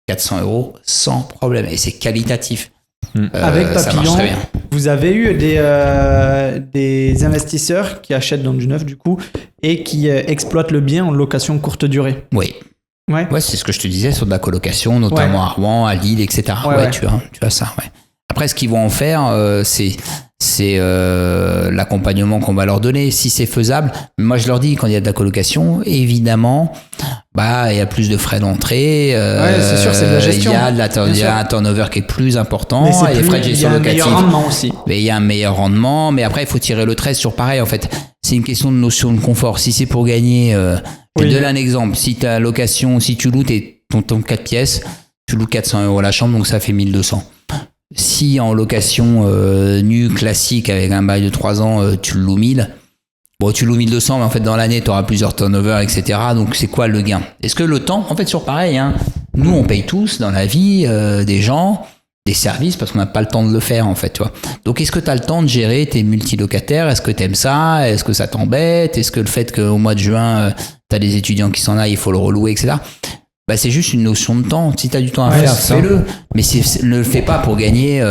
400 euros sans problème. Et c'est qualitatif. Avec Papillon, vous avez eu des investisseurs qui achètent dans du neuf du coup et qui exploitent le bien en location courte durée. Oui. Ouais, c'est ce que je te disais sur de la colocation, notamment à Rouen, à Lille, etc. Tu as ça. Ouais. Après, ce qu'ils vont en faire, c'est l'accompagnement qu'on va leur donner, si c'est faisable. Moi, je leur dis, quand il y a de la colocation, évidemment, il y a plus de frais d'entrée. C'est sûr, c'est de la gestion. Il y a un turnover qui est plus important. Il y a des frais de gestion locative. Il y a un meilleur rendement aussi. Mais il y a un meilleur rendement. Mais après, il faut tirer le trait sur pareil. En fait, c'est une question de notion de confort. Si c'est pour gagner, je te donne un exemple. Si ta location, si tu loues ton 4 pièces, tu loues 400 euros la chambre, donc ça fait 1200. Si en location nue classique avec un bail de 3 ans, tu le loues 1000, tu loues 1200, mais en fait dans l'année tu auras plusieurs turnovers, etc. Donc c'est quoi le gain? Est-ce que le temps, en fait sur pareil, nous on paye tous dans la vie des gens, des services parce qu'on n'a pas le temps de le faire en fait, tu vois. Donc est-ce que tu as le temps de gérer tes multilocataires? Est-ce que tu aimes ça? Est-ce que ça t'embête? Est-ce que le fait qu'au mois de juin tu as des étudiants qui s'en aillent, il faut le relouer, etc. C'est juste une notion de temps. Si tu as du temps à faire, fais-le. Mais ne le fais pas pour gagner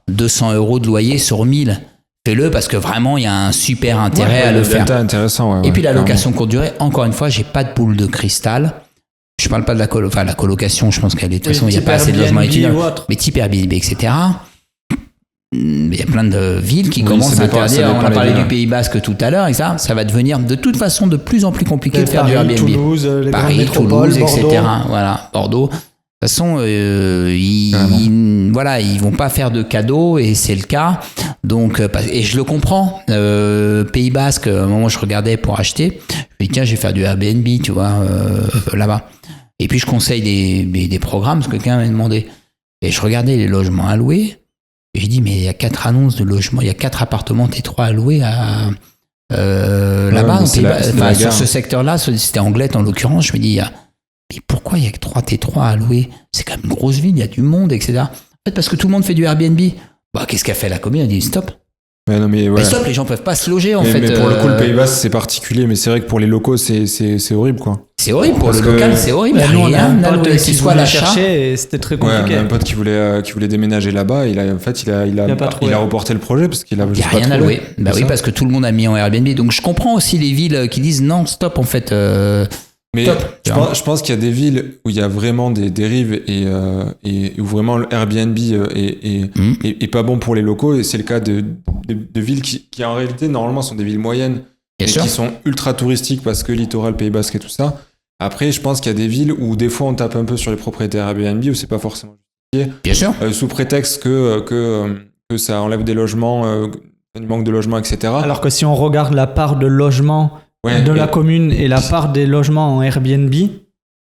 200 euros de loyer sur 1000. Fais-le parce que vraiment, il y a un super intérêt à le faire. Intéressant, et puis la location courte durée, encore une fois, j'ai pas de boule de cristal. Je parle pas de la colocation, je pense qu'elle est de toute façon, il n'y a pas assez de logements étudiants. Mais type Airbnb, etc. Il y a plein de villes qui commencent à interdire. On a parlé du Pays Basque tout à l'heure, et ça va devenir de toute façon de plus en plus compliqué de faire du Airbnb. Paris, Toulouse, etc. Voilà, Bordeaux. De toute façon, ils vont pas faire de cadeaux et c'est le cas. Donc, et je le comprends. Pays Basque, à un moment, je regardais pour acheter. Je me dis tiens, je vais faire du Airbnb, tu vois, là-bas. Et puis je conseille des programmes parce que quelqu'un m'a demandé. Et je regardais les logements à louer. Et j'ai dit, mais il y a 4 annonces de logement, il y a 4 appartements T3 à louer là-bas, sur ce secteur-là, c'était Anglette en l'occurrence. Je me dis, mais pourquoi il y a que 3 T3 à louer? C'est quand même une grosse ville, il y a du monde, etc. En fait, parce que tout le monde fait du Airbnb. Qu'est-ce qu'a fait la commune? Elle a dit, stop. Mais stop, les gens peuvent pas se loger en fait. Mais pour le coup, le Pays Basque, c'est particulier, mais c'est vrai que pour les locaux, c'est horrible, quoi. C'est horrible pour le local, c'est horrible. Nous, on a un pote qui voulait chercher et c'était très compliqué. On a un pote qui voulait déménager là-bas. Il a reporté le projet parce qu'il a il n'y a rien à louer. Oui, parce que tout le monde a mis en Airbnb. Donc je comprends aussi les villes qui disent non, stop en fait. Mais je pense qu'il y a des villes où il y a vraiment des dérives et où vraiment le Airbnb est pas bon pour les locaux, et c'est le cas de villes qui en réalité normalement sont des villes moyennes et qui sont ultra touristiques parce que littoral, Pays Basque et tout ça. Après, je pense qu'il y a des villes où des fois on tape un peu sur les propriétaires Airbnb où c'est pas forcément justifié. Bien sûr. Sous prétexte que ça enlève des logements, du manque de logements, etc. Alors que si on regarde la part de logements de la commune et la part des logements en Airbnb,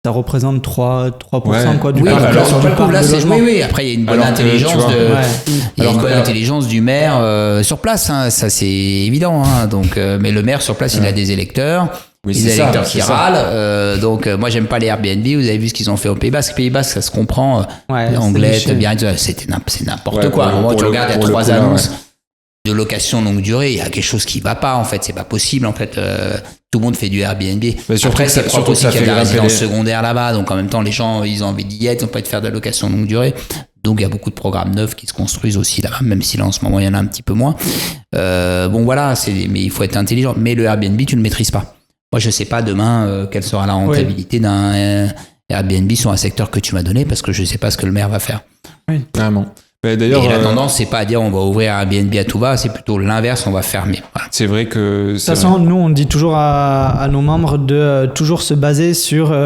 ça représente 3% du parc. Sur le coup, là, oui. Après, il y a une bonne intelligence intelligence du maire sur place. Ça, c'est évident. Donc, mais le maire sur place, il a des électeurs. Les électeurs qui râlent. Donc, moi, j'aime pas les Airbnb. Vous avez vu ce qu'ils ont fait au Pays Basque. Pays Basque, ça se comprend. Anglette, Biarritz, c'est n'importe quoi. À un moment, tu regardes, il y a 3 annonces de location longue durée. Il y a quelque chose qui va pas, en fait. C'est pas possible, en fait. Tout le monde fait du Airbnb. Après, c'est propre aussi qu'il y a de la résidence secondaire là-bas. Donc, en même temps, les gens, ils ont envie d'y être. Ils n'ont pas envie de faire de la location longue durée. Donc, il y a beaucoup de programmes neufs qui se construisent aussi là-bas, même si là, en ce moment, il y en a un petit peu moins. Bon, voilà, mais il faut être intelligent. Mais le Airbnb, tu ne le maîtrises pas. Moi, je ne sais pas demain quelle sera la rentabilité d'un Airbnb sur un secteur que tu m'as donné, parce que je ne sais pas ce que le maire va faire. Oui, vraiment. D'ailleurs, et la tendance, c'est pas à dire on va ouvrir Airbnb à tout va, c'est plutôt l'inverse, on va fermer. Voilà. C'est vrai que... De toute façon, nous, on dit toujours à nos membres de toujours se baser sur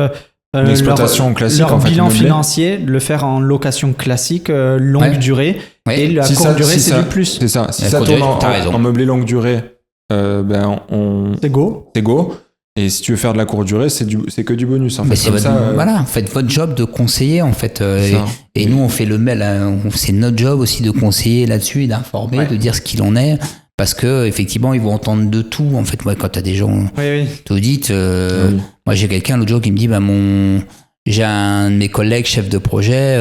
l'exploitation classique, leur bilan financier, le faire en location classique, longue durée, et la courte durée, c'est du plus. C'est ça. Si ça tourne en meublé longue durée, c'est go. Et si tu veux faire de la courte durée, c'est que du bonus. En fait. Voilà, faites votre job de conseiller en fait. Et nous, on fait c'est notre job aussi de conseiller là-dessus et d'informer, de dire ce qu'il en est. Parce que effectivement, ils vont entendre de tout. En fait, quand t'as des gens t'audites, moi j'ai quelqu'un l'autre jour qui me dit, j'ai un de mes collègues chef de projet,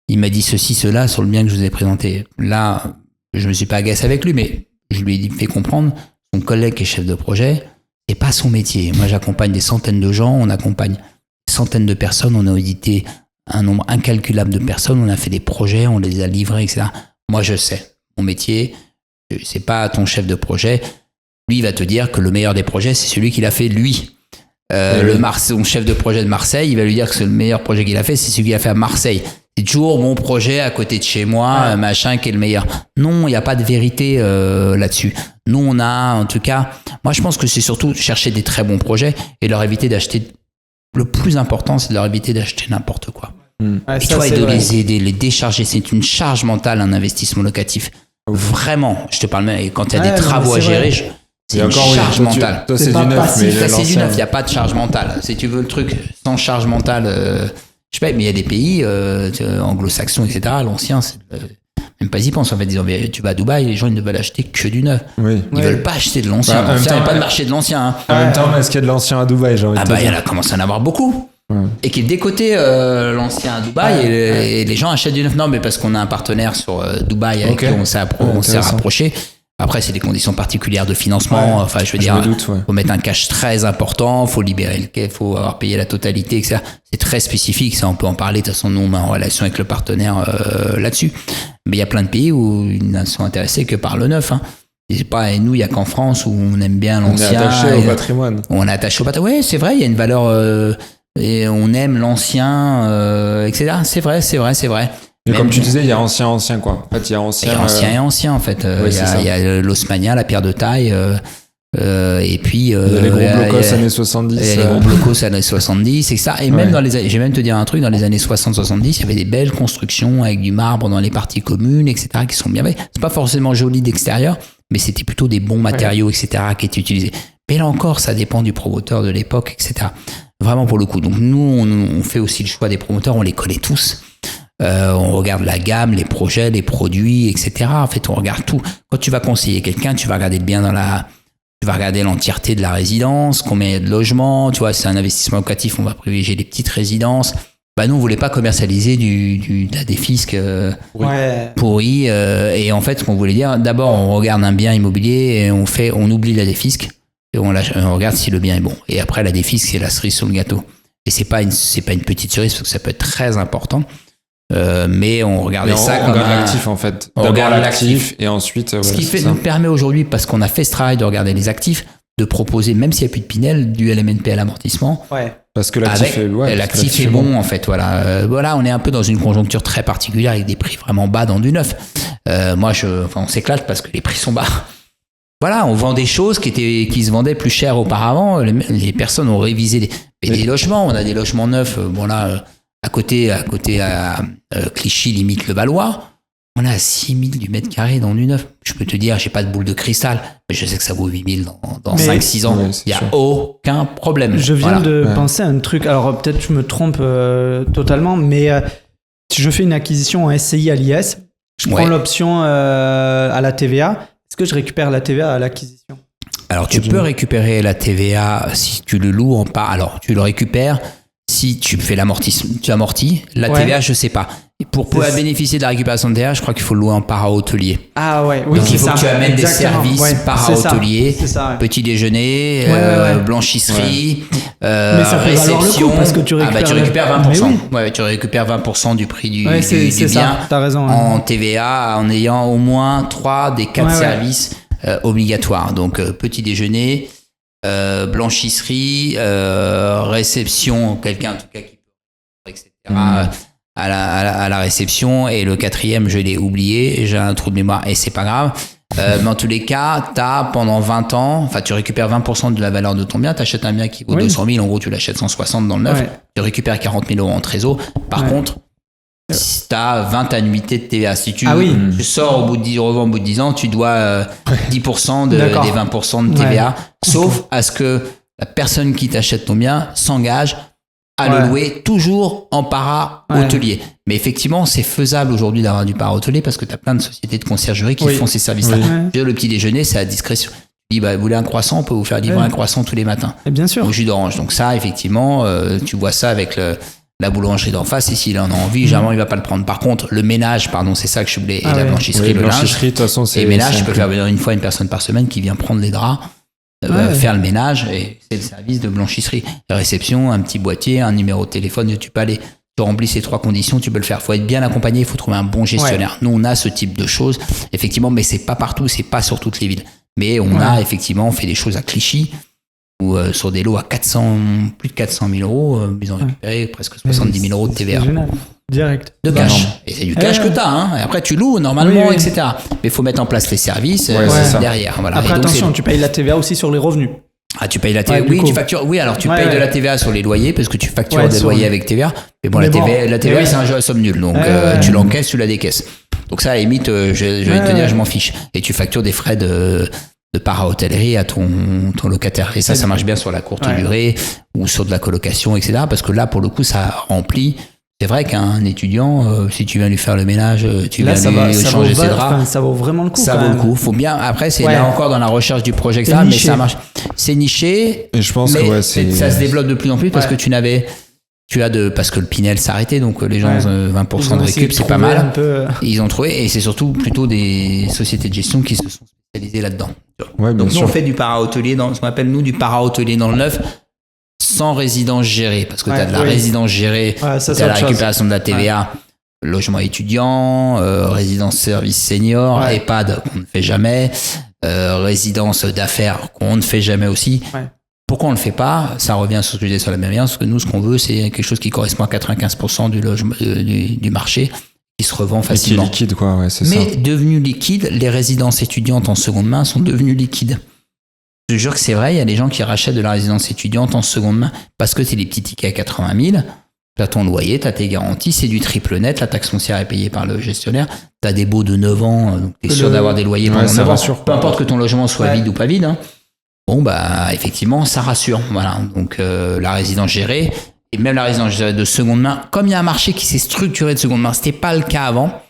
il m'a dit ceci, cela sur le bien que je vous ai présenté. Là, je me suis pas agacé avec lui, mais je lui ai fait comprendre, son collègue qui est chef de projet, c'est pas son métier. Moi, j'accompagne des centaines de gens, on accompagne des centaines de personnes, on a audité un nombre incalculable de personnes, on a fait des projets, on les a livrés, etc. Moi, je sais, mon métier, c'est pas ton chef de projet. Lui, il va te dire que le meilleur des projets, c'est celui qu'il a fait lui. Son chef de projet de Marseille, il va lui dire que c'est le meilleur projet qu'il a fait, c'est celui qu'il a fait à Marseille. C'est toujours mon projet à côté de chez moi, machin, qui est le meilleur. Non, il n'y a pas de vérité là-dessus. Nous, on a, en tout cas, moi, je pense que c'est surtout chercher des très bons projets et leur éviter d'acheter. Le plus important, c'est de leur éviter d'acheter n'importe quoi. Et tu vois, et de les aider, les décharger. C'est une charge mentale, un investissement locatif. Vraiment, je te parle même, quand il y a des travaux à gérer, c'est une charge mentale. Toi, c'est du neuf, mais c'est du neuf, il n'y a pas de charge mentale. Si tu veux le truc sans charge mentale, je sais pas, mais il y a des pays anglo-saxons, etc. L'ancien, c'est même pas y pense. En fait, disant, tu vas à Dubaï, les gens ils ne veulent acheter que du neuf. Ils veulent pas acheter de l'ancien. Il n'y a pas de marché de l'ancien. En même temps, est-ce qu'il y a de l'ancien à Dubaï, j'ai envie de te dire. Il y en a commencé à en avoir beaucoup. Et qui est décoté l'ancien à Dubaï et les gens achètent du neuf. Non, mais parce qu'on a un partenaire sur Dubaï avec qui on s'est rapproché. Après, c'est des conditions particulières de financement. Enfin, je veux dire, faut mettre un cash très important, faut libérer le quai, faut avoir payé la totalité, etc. C'est très spécifique, ça, on peut en parler. De toute façon, nous, on est en relation avec le partenaire là-dessus. Mais il y a plein de pays où ils ne sont intéressés que par le neuf. Et c'est pas, et nous, il n'y a qu'en France où on aime bien l'ancien. On est attaché au patrimoine. On est attaché au patrimoine. Oui, c'est vrai, il y a une valeur, et on aime l'ancien, etc. C'est vrai. Mais comme tu disais, il y a ancien, quoi. En fait, il y a ancien. Il y a ancien et ancien, en fait. Il y a l'osmania, la pierre de taille, et puis. Il y a les gros blocos années 70. Il y a les gros blocos années 70, et ça. Et même je vais même te dire un truc, dans les années 60-70, il y avait des belles constructions avec du marbre dans les parties communes, etc., qui sont bien. C'est pas forcément joli d'extérieur, mais c'était plutôt des bons matériaux, etc., qui étaient utilisés. Mais là encore, ça dépend du promoteur de l'époque, etc. Vraiment pour le coup. Donc nous, on fait aussi le choix des promoteurs, on les connaît tous. On regarde la gamme, les projets, les produits, etc. En fait, on regarde tout. Quand tu vas conseiller quelqu'un, tu vas regarder le bien tu vas regarder l'entièreté de la résidence, combien il y a de logements. Tu vois, c'est un investissement locatif, on va privilégier les petites résidences. Nous, on voulait pas commercialiser de la défisque pourrie. Et en fait, ce qu'on voulait dire, d'abord, on regarde un bien immobilier et on oublie la défisque. Et on regarde si le bien est bon. Et après, la défisque, c'est la cerise sur le gâteau. Et c'est pas une petite cerise, parce que ça peut être très important. Mais on regardait ça comme l'actif, en fait. On regarde l'actif et ensuite. Ce qui nous permet aujourd'hui, parce qu'on a fait ce travail de regarder les actifs, de proposer, même s'il n'y a plus de Pinel, du LMNP à l'amortissement. Parce que l'actif est bon, en fait. Voilà, on est un peu dans une conjoncture très particulière avec des prix vraiment bas dans du neuf. On s'éclate parce que les prix sont bas. Voilà, on vend des choses qui se vendaient plus cher auparavant. Les personnes ont révisé des logements. On a des logements neufs. À côté à Clichy, limite le Valois, on est à 6 000 du mètre carré dans du neuf. Je peux te dire, j'ai pas de boule de cristal, mais je sais que ça vaut 8 000 dans 5-6 ans. Il n'y a aucun problème. Je viens de penser à un truc. Alors, peut-être je me trompe totalement, mais si je fais une acquisition en SCI à l'IS, je prends l'option à la TVA. Est-ce que je récupère la TVA à l'acquisition ? Alors, tu peux récupérer la TVA si tu le loues en part. Alors, tu le récupères si tu fais l'amortissement, tu amortis, la TVA, je sais pas. Pour pouvoir bénéficier de la récupération de TVA, je crois qu'il faut le louer en para-hôtelier. Ah ouais, oui, donc il faut que tu amènes des services para-hôteliers, petit déjeuner, blanchisserie, réception. Parce que tu récupères 20%. Oui. Tu récupères 20% du prix du bien. T'as raison. En TVA, en ayant au moins 3 des 4 services obligatoires. Donc petit déjeuner, blanchisserie, réception, quelqu'un en tout cas qui peut, etc. À la réception, et le 4e je l'ai oublié, j'ai un trou de mémoire et c'est pas grave, mais en tous les cas t'as pendant 20 ans, tu récupères 20% de la valeur de ton bien, t'achètes un bien qui vaut 200 000, en gros tu l'achètes 160 dans le neuf, tu récupères 40 000 euros en trésor. Par contre t'as 20 annuités de TVA. Si tu sors au bout de 10 revends au bout de 10 ans, tu dois 10% des 20% de TVA, sauf à ce que la personne qui t'achète ton bien s'engage à le louer toujours en para-hôtelier. Mais effectivement, c'est faisable aujourd'hui d'avoir du para-hôtelier parce que tu as plein de sociétés de conciergerie qui font ces services-là. Le petit déjeuner, c'est à discrétion. Tu dis, vous voulez un croissant, on peut vous faire livrer un croissant tous les matins. Et bien sûr. Au jus d'orange. Donc ça, effectivement, tu vois ça avec la boulangerie d'en face, et s'il en a envie, généralement, il va pas le prendre. Par contre, le ménage, c'est ça que je voulais, et la blanchisserie, le linge. De toute façon, et ménage, je peux faire venir une personne par semaine qui vient prendre les draps, faire le ménage, et c'est le service de blanchisserie. La réception, un petit boîtier, un numéro de téléphone, tu peux aller, tu remplis ces 3 conditions, tu peux le faire. Faut être bien accompagné, il faut trouver un bon gestionnaire. Nous, on a ce type de choses, effectivement, mais c'est pas partout, c'est pas sur toutes les villes. Mais on a effectivement fait des choses à Clichy, ou sur des lots à plus de 400 000 euros, ils ont récupéré presque 70 000 euros de TVA. C'est génial. Direct. De cash. Et c'est du cash que tu as. Et après, tu loues normalement, etc. Mais il faut mettre en place les services derrière. Voilà. Après, attention, tu payes la TVA aussi sur les revenus. Ah, tu payes la TVA. Tu factures. Oui, alors tu payes de la TVA sur les loyers parce que tu factures des loyers avec TVA. Mais bon, la TVA, c'est un jeu à somme nulle. Donc, tu l'encaisses, tu la décaisses. Donc, ça, à la limite, je vais te dire, je m'en fiche. Et tu factures des frais de para-hôtellerie à ton locataire. Et ça marche bien sur la courte durée ou sur de la colocation, etc. Parce que là, pour le coup, ça remplit. C'est vrai qu'un étudiant, si tu viens lui faire le ménage, tu viens lui changer ses draps. Ça vaut vraiment le coup. Ça vaut le coup. Faut bien. Après, c'est là encore dans la recherche du projet, etc. Mais ça marche. C'est niché. Et je pense que ça se développe de plus en plus parce que parce que le Pinel s'est arrêté, donc les gens 20% de récup, c'est pas mal. Ils ont trouvé, et c'est surtout plutôt des sociétés de gestion qui se sont spécialisées là-dedans. Donc nous, on fait du para-hôtelier, ce qu'on appelle nous du para-hôtelier dans le neuf, sans résidence gérée, parce que tu as de la résidence gérée, tu as la récupération de la TVA, logement étudiant, résidence service senior, EHPAD qu'on ne fait jamais, résidence d'affaires qu'on ne fait jamais aussi. Pourquoi on ne le fait pas? Ça revient sur ce que je disais sur la bienveillance, parce que nous, ce qu'on veut, c'est quelque chose qui correspond à 95% du logement, du marché, qui se revend facilement. Qui est liquide, quoi, c'est mais ça. devenu liquide, les résidences étudiantes en seconde main sont devenues liquides. Je te jure que c'est vrai, il y a des gens qui rachètent de la résidence étudiante en seconde main parce que c'est des petits tickets à 80 000. Tu as ton loyer, tu as tes garanties, c'est du triple net, la taxe foncière est payée par le gestionnaire, tu as des baux de 9 ans, donc tu es sûr d'avoir des loyers pendant 9 ans. Peu importe que ton logement soit vide ou pas vide. Bon, effectivement, ça rassure. Voilà. Donc, la résidence gérée, et même la résidence gérée de seconde main, comme il y a un marché qui s'est structuré de seconde main, c'était pas le cas avant.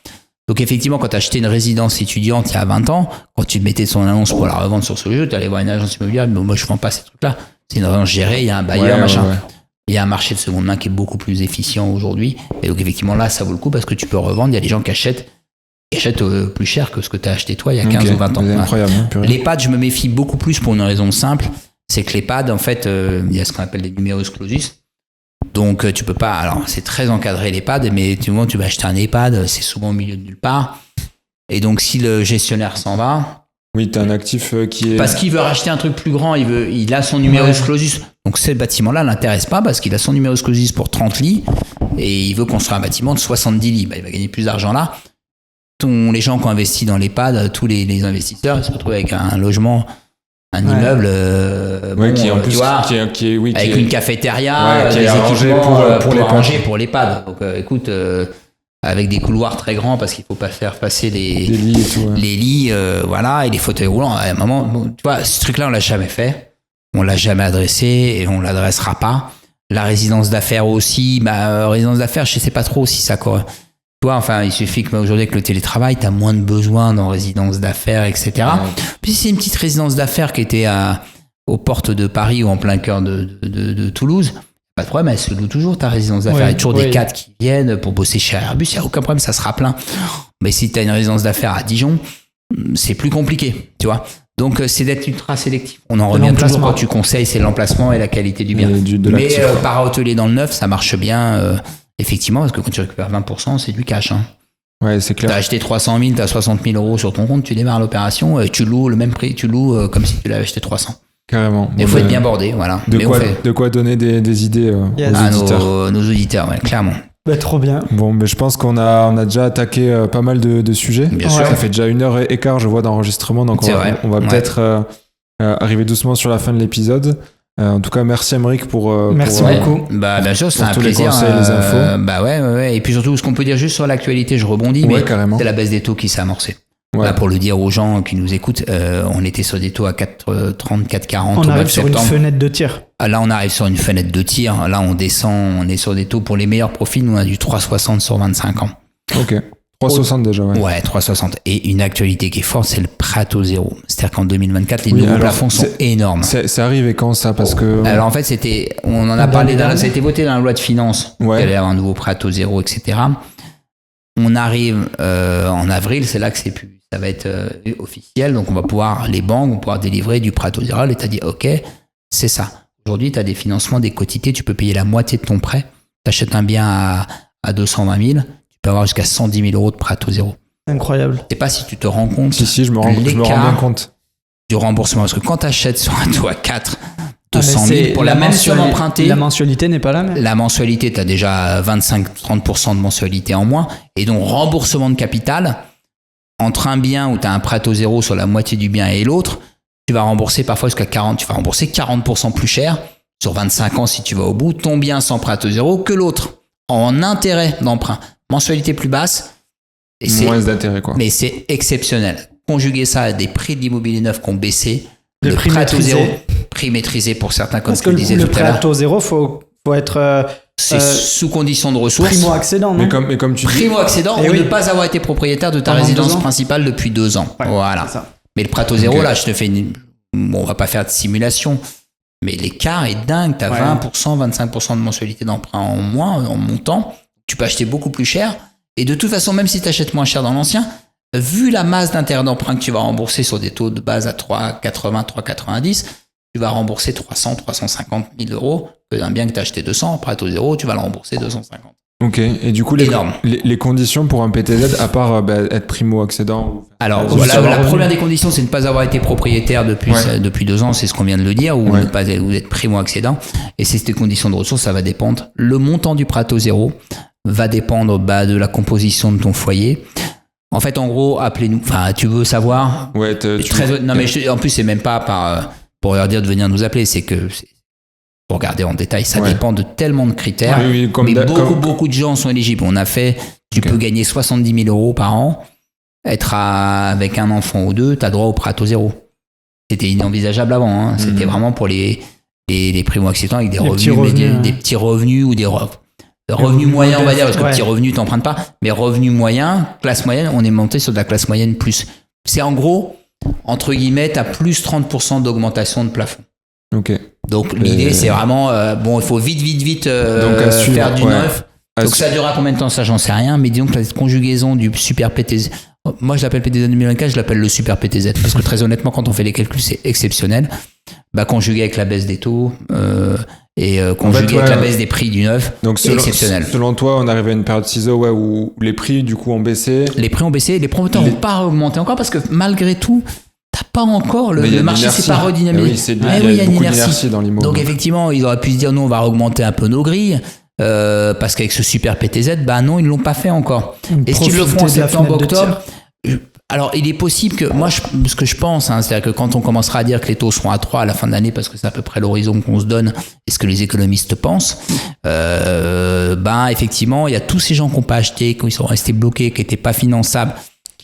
Donc, effectivement, quand tu as acheté une résidence étudiante il y a 20 ans, quand tu mettais son annonce pour la revendre sur ce jeu, tu allais voir une agence immobilière, mais moi, je vends pas ces trucs-là. C'est une résidence gérée, il y a un bailleur, machin. Il y a un marché de seconde main qui est beaucoup plus efficient aujourd'hui. Et donc, effectivement, là, ça vaut le coup parce que tu peux revendre. Il y a des gens qui achètent plus cher que ce que tu as acheté toi il y a 15 ou 20 ans. C'est incroyable. L'EHPAD, je me méfie beaucoup plus pour une raison simple. C'est que l'EHPAD, en fait, il y a ce qu'on appelle des numerus clausus. Donc, tu peux pas. Alors, c'est très encadré l'EHPAD, mais tu vas acheter un EHPAD, c'est souvent au milieu de nulle part. Et donc, si le gestionnaire s'en va. Oui, tu as un actif qui est. Parce qu'il veut racheter un truc plus grand, il a son numerus clausus. Donc, ce bâtiment-là l'intéresse pas parce qu'il a son numerus clausus pour 30 lits et il veut construire un bâtiment de 70 lits. Il va gagner plus d'argent là. Les gens qui ont investi dans l'EHPAD, tous les investisseurs, ils se retrouvent avec un logement, un immeuble, qui est en plus, avec une cafétéria, qui des est équipements pour l'EHPAD. Donc, écoute, avec des couloirs très grands parce qu'il faut pas faire passer les lits et tout. Les lits, et les fauteuils roulants. À un moment, tu vois, ce truc-là, on l'a jamais fait, on l'a jamais adressé et on l'adressera pas. La résidence d'affaires aussi, résidence d'affaires, je sais pas trop si ça correspond. Il suffit que aujourd'hui avec le télétravail, tu as moins de besoins dans résidence d'affaires, etc. Puis c'est une petite résidence d'affaires qui était aux portes de Paris ou en plein cœur de Toulouse. pas de problème, elle se loue toujours ta résidence d'affaires. Il y a toujours des cadres qui viennent pour bosser chez Airbus, il n'y a aucun problème, ça sera plein. Mais si tu as une résidence d'affaires à Dijon, c'est plus compliqué, tu vois. Donc c'est d'être ultra sélectif. On en revient toujours quand tu conseilles, c'est l'emplacement et la qualité du bien. Mais par hôtelier dans le neuf, ça marche bien, effectivement, parce que quand tu récupères 20%, c'est du cash. Hein. Ouais, c'est clair. T'as acheté 300 000, t'as 60 000 euros sur ton compte, tu démarres l'opération, tu loues le même prix, tu loues comme si tu l'avais acheté 300. Carrément. Il faut être bien bordé, voilà. De quoi donner des idées à nos auditeurs, ouais, clairement. Bah, trop bien. Bon, mais je pense qu'on a déjà attaqué pas mal de sujets. Bien sûr. Ça fait déjà 1h15, je vois, d'enregistrement, donc on va peut-être arriver doucement sur la fin de l'épisode. En tout cas, merci Aymeric merci beaucoup. Bah, bien sûr, c'est un plaisir. Les conseils, les infos. Bah ouais. Et puis surtout, ce qu'on peut dire juste sur l'actualité, je rebondis, mais carrément. C'est la baisse des taux qui s'est amorcée. Ouais. Là, pour le dire aux gens qui nous écoutent, on était sur des taux à 4,30, 4,40 on au mois arrive de sur septembre. une fenêtre de tir. Là, on arrive sur une fenêtre de tir. Là, on descend, on est sur des taux pour les meilleurs profils. Nous, on a du 3,60 sur 25 ans. Ok. 3,60 déjà, ouais. Ouais, 3,60. Et une actualité qui est forte, c'est le prêt à taux zéro. C'est-à-dire qu'en 2024, les nouveaux plafonds sont énormes. C'est arrivé quand ça? Parce que... Alors en fait, on en a parlé, ça a été voté dans la loi de finances. Ouais. Il y avait un nouveau prêt à taux zéro, etc. On arrive en avril, c'est là que ça va être officiel. Donc les banques vont pouvoir délivrer du prêt à taux zéro. L'État dit, ok, c'est ça. Aujourd'hui, tu as des financements, des quotités, tu peux payer la moitié de ton prêt. Tu achètes un bien à 220 000, tu peux avoir jusqu'à 110 000 euros de prêt à taux zéro. Incroyable. Je sais pas si tu te rends compte. Si, je me rends bien compte. Du remboursement. Parce que quand tu achètes sur un taux à 4, 200 000 pour la même somme empruntée. La mensualité n'est pas la même. La mensualité, tu as déjà 25-30% de mensualité en moins. Et donc, remboursement de capital, entre un bien où tu as un prêt à taux zéro sur la moitié du bien et l'autre, tu vas rembourser parfois jusqu'à 40%. Tu vas rembourser 40% plus cher sur 25 ans si tu vas au bout, ton bien sans prêt à taux zéro que l'autre, en intérêt d'emprunt. Mensualité plus basse. Et moins d'intérêt, quoi. Mais c'est exceptionnel. Conjuguer ça à des prix de l'immobilier neuf qui ont baissé, le prix prêt à taux zéro, maîtrisé. Prix maîtrisé pour certains, comme tu disais tout à l'heure. Le prêt à taux zéro, faut être... c'est sous condition de ressources. Primo-accédant, non? Mais comme tu dis... Primo-accédant ou ne pas avoir été propriétaire de ta résidence principale depuis 2 ans. Ouais, voilà. Mais le prêt à taux zéro, là, je te fais Bon, on va pas faire de simulation, mais l'écart est dingue. Tu as 20%, 25% de mensualité d'emprunt en moins, en montant. Tu peux acheter beaucoup plus cher. Et de toute façon, même si tu achètes moins cher dans l'ancien, vu la masse d'intérêt d'emprunt que tu vas rembourser sur des taux de base à 3,80, 3,90, tu vas rembourser 300, 350 000 euros que d'un bien que tu as acheté 200, prêt à taux zéro, tu vas le rembourser 250. Ok, et du coup, les conditions pour un PTZ, à part être primo-accédant Alors, voilà, la première des conditions, c'est de ne pas avoir été propriétaire depuis 2 ans, c'est ce qu'on vient de le dire, ou ne pas être primo-accédant. Et c'est ces conditions de ressources, ça va dépendre. Le montant du prêt à taux zéro va dépendre de la composition de ton foyer. En fait, en gros, appelez-nous. Enfin, tu veux savoir. Ouais, non, mais en plus, c'est même pas pour leur dire de venir nous appeler, c'est que. Pour regarder en détail, ça dépend de tellement de critères. Mais beaucoup de gens sont éligibles. On a fait, tu peux gagner 70 000 euros par an, être avec un enfant ou 2, tu as droit au prêt à taux zéro. C'était inenvisageable avant. Hein. C'était vraiment pour les primo-accédants avec des petits revenus ou des revenus moyens, on va dire, parce que petits revenus, t'empruntes pas. Mais revenus moyens, classe moyenne, on est monté sur de la classe moyenne plus. C'est en gros, entre guillemets, tu as plus 30% d'augmentation de plafond. Ok. Donc l'idée c'est vraiment il faut vite faire du neuf. Donc ça durera combien de temps, ça j'en sais rien, mais disons que la conjugaison du super PTZ, moi je l'appelle PTZ 2024, je l'appelle le super PTZ parce que très honnêtement quand on fait les calculs c'est exceptionnel. Conjugué avec la baisse des taux et conjugué avec la baisse des prix du neuf, donc c'est exceptionnel. Selon toi, on arrive à une période ciseau où les prix du coup ont baissé. Les prix ont baissé, les promoteurs n'ont pas augmenté encore parce que malgré tout t'as pas encore le marché s'est pas redynamisé. Il y a beaucoup d'inertie dans l'immobilier. Donc effectivement, ils auraient pu se dire nous on va augmenter un peu nos grilles parce qu'avec ce super PTZ, non ils l'ont pas fait encore. Est-ce qu'ils le feront en septembre, octobre? Alors il est possible que moi ce que je pense, c'est-à-dire que quand on commencera à dire que les taux seront à 3 à la fin de l'année parce que c'est à peu près l'horizon qu'on se donne et ce que les économistes pensent, effectivement il y a tous ces gens qui n'ont pas acheté, qui sont restés bloqués, qui n'étaient pas finançables.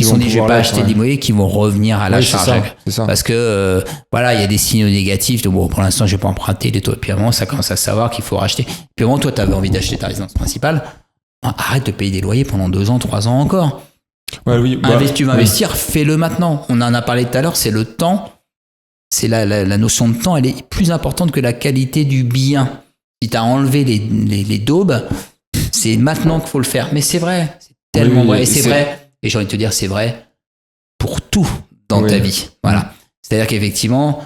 Ils sont dit, je vais pas acheter d'immobilier, qui vont revenir à la charge. C'est ça. Parce que, il y a des signaux négatifs. De, pour l'instant, je vais pas emprunter les taux. Et puis, à un moment, ça commence à savoir qu'il faut racheter. Puis, à un moment, toi, tu avais envie d'acheter ta résidence principale. Arrête de payer des loyers pendant 2 ans, 3 ans encore. Tu veux investir, fais-le maintenant. On en a parlé tout à l'heure, c'est le temps. C'est la notion de temps, elle est plus importante que la qualité du bien. Si tu as enlevé les daubes, c'est maintenant qu'il faut le faire. Mais c'est vrai, c'est tellement vrai. Et c'est vrai, et j'ai envie de te dire, c'est vrai pour tout dans ta vie. Voilà. C'est-à-dire qu'effectivement,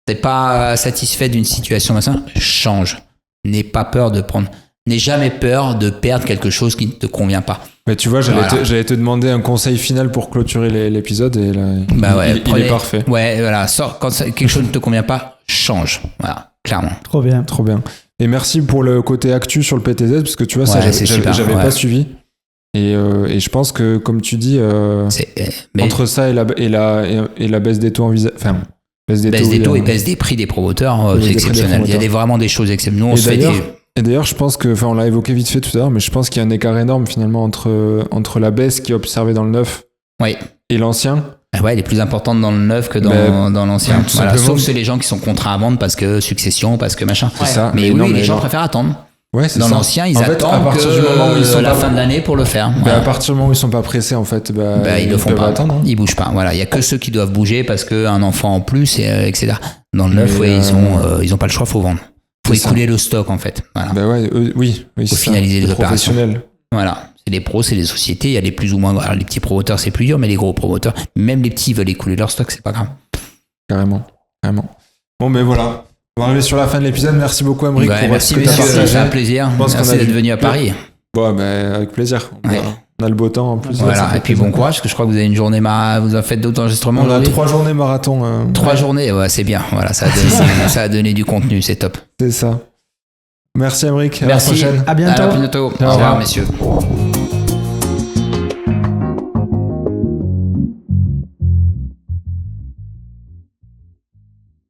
t'es pas satisfait d'une situation, change. N'aie pas peur de prendre. N'aie jamais peur de perdre quelque chose qui ne te convient pas. Mais tu vois, j'allais te demander un conseil final pour clôturer l'épisode et là, il est parfait. Ouais, voilà. Quand quelque chose ne te convient pas, change. Voilà, clairement. Trop bien. Et merci pour le côté actu sur le PTZ, parce que tu vois, ça, j'avais pas suivi. Et je pense que, comme tu dis, entre ça et la baisse des taux baisse des taux et baisse des prix des promoteurs, c'est exceptionnel. Il y a vraiment des choses exceptionnelles. Et d'ailleurs, je pense que, on l'a évoqué vite fait tout à l'heure, mais je pense qu'il y a un écart énorme finalement entre la baisse qui est observée dans le neuf et l'ancien. Ouais, elle est plus importante dans le neuf que dans l'ancien. Voilà, sauf c'est les gens qui sont contraints à vendre parce que succession, parce que machin. C'est ça. Mais les gens préfèrent attendre. Ouais, c'est dans ça. L'ancien, ils attendent à partir du moment où ils sont la fin de l'année pour le faire. À partir du moment où ils sont pas pressés, en fait, ils ne font pas attendre. Ils bougent pas. Voilà, il y a que ceux qui doivent bouger parce qu'un enfant en plus, etc. Dans le neuf, ils ont pas le choix, faut vendre. Faut écouler le stock, en fait. Voilà. Oui, faut finaliser les opérations. Professionnels. Voilà. C'est les pros, c'est les sociétés. Il y a les plus ou moins. Alors, les petits promoteurs, c'est plus dur, mais les gros promoteurs, même les petits veulent écouler leur stock, c'est pas grave. Carrément. Bon, mais voilà. On va arriver sur la fin de l'épisode. Merci beaucoup, Aymeric. Merci, messieurs. C'est un plaisir. Merci d'être venu à Paris. Bon, avec plaisir. On a le beau temps en plus. Voilà. Et puis bon courage, parce que je crois que vous avez une journée vous avez fait d'autres enregistrements. On a 3 journées marathon. 3 journées, c'est bien. Voilà, ça a donné du contenu, c'est top. C'est ça. Merci, Aymeric. Merci. À la prochaine. À bientôt. Au revoir, messieurs.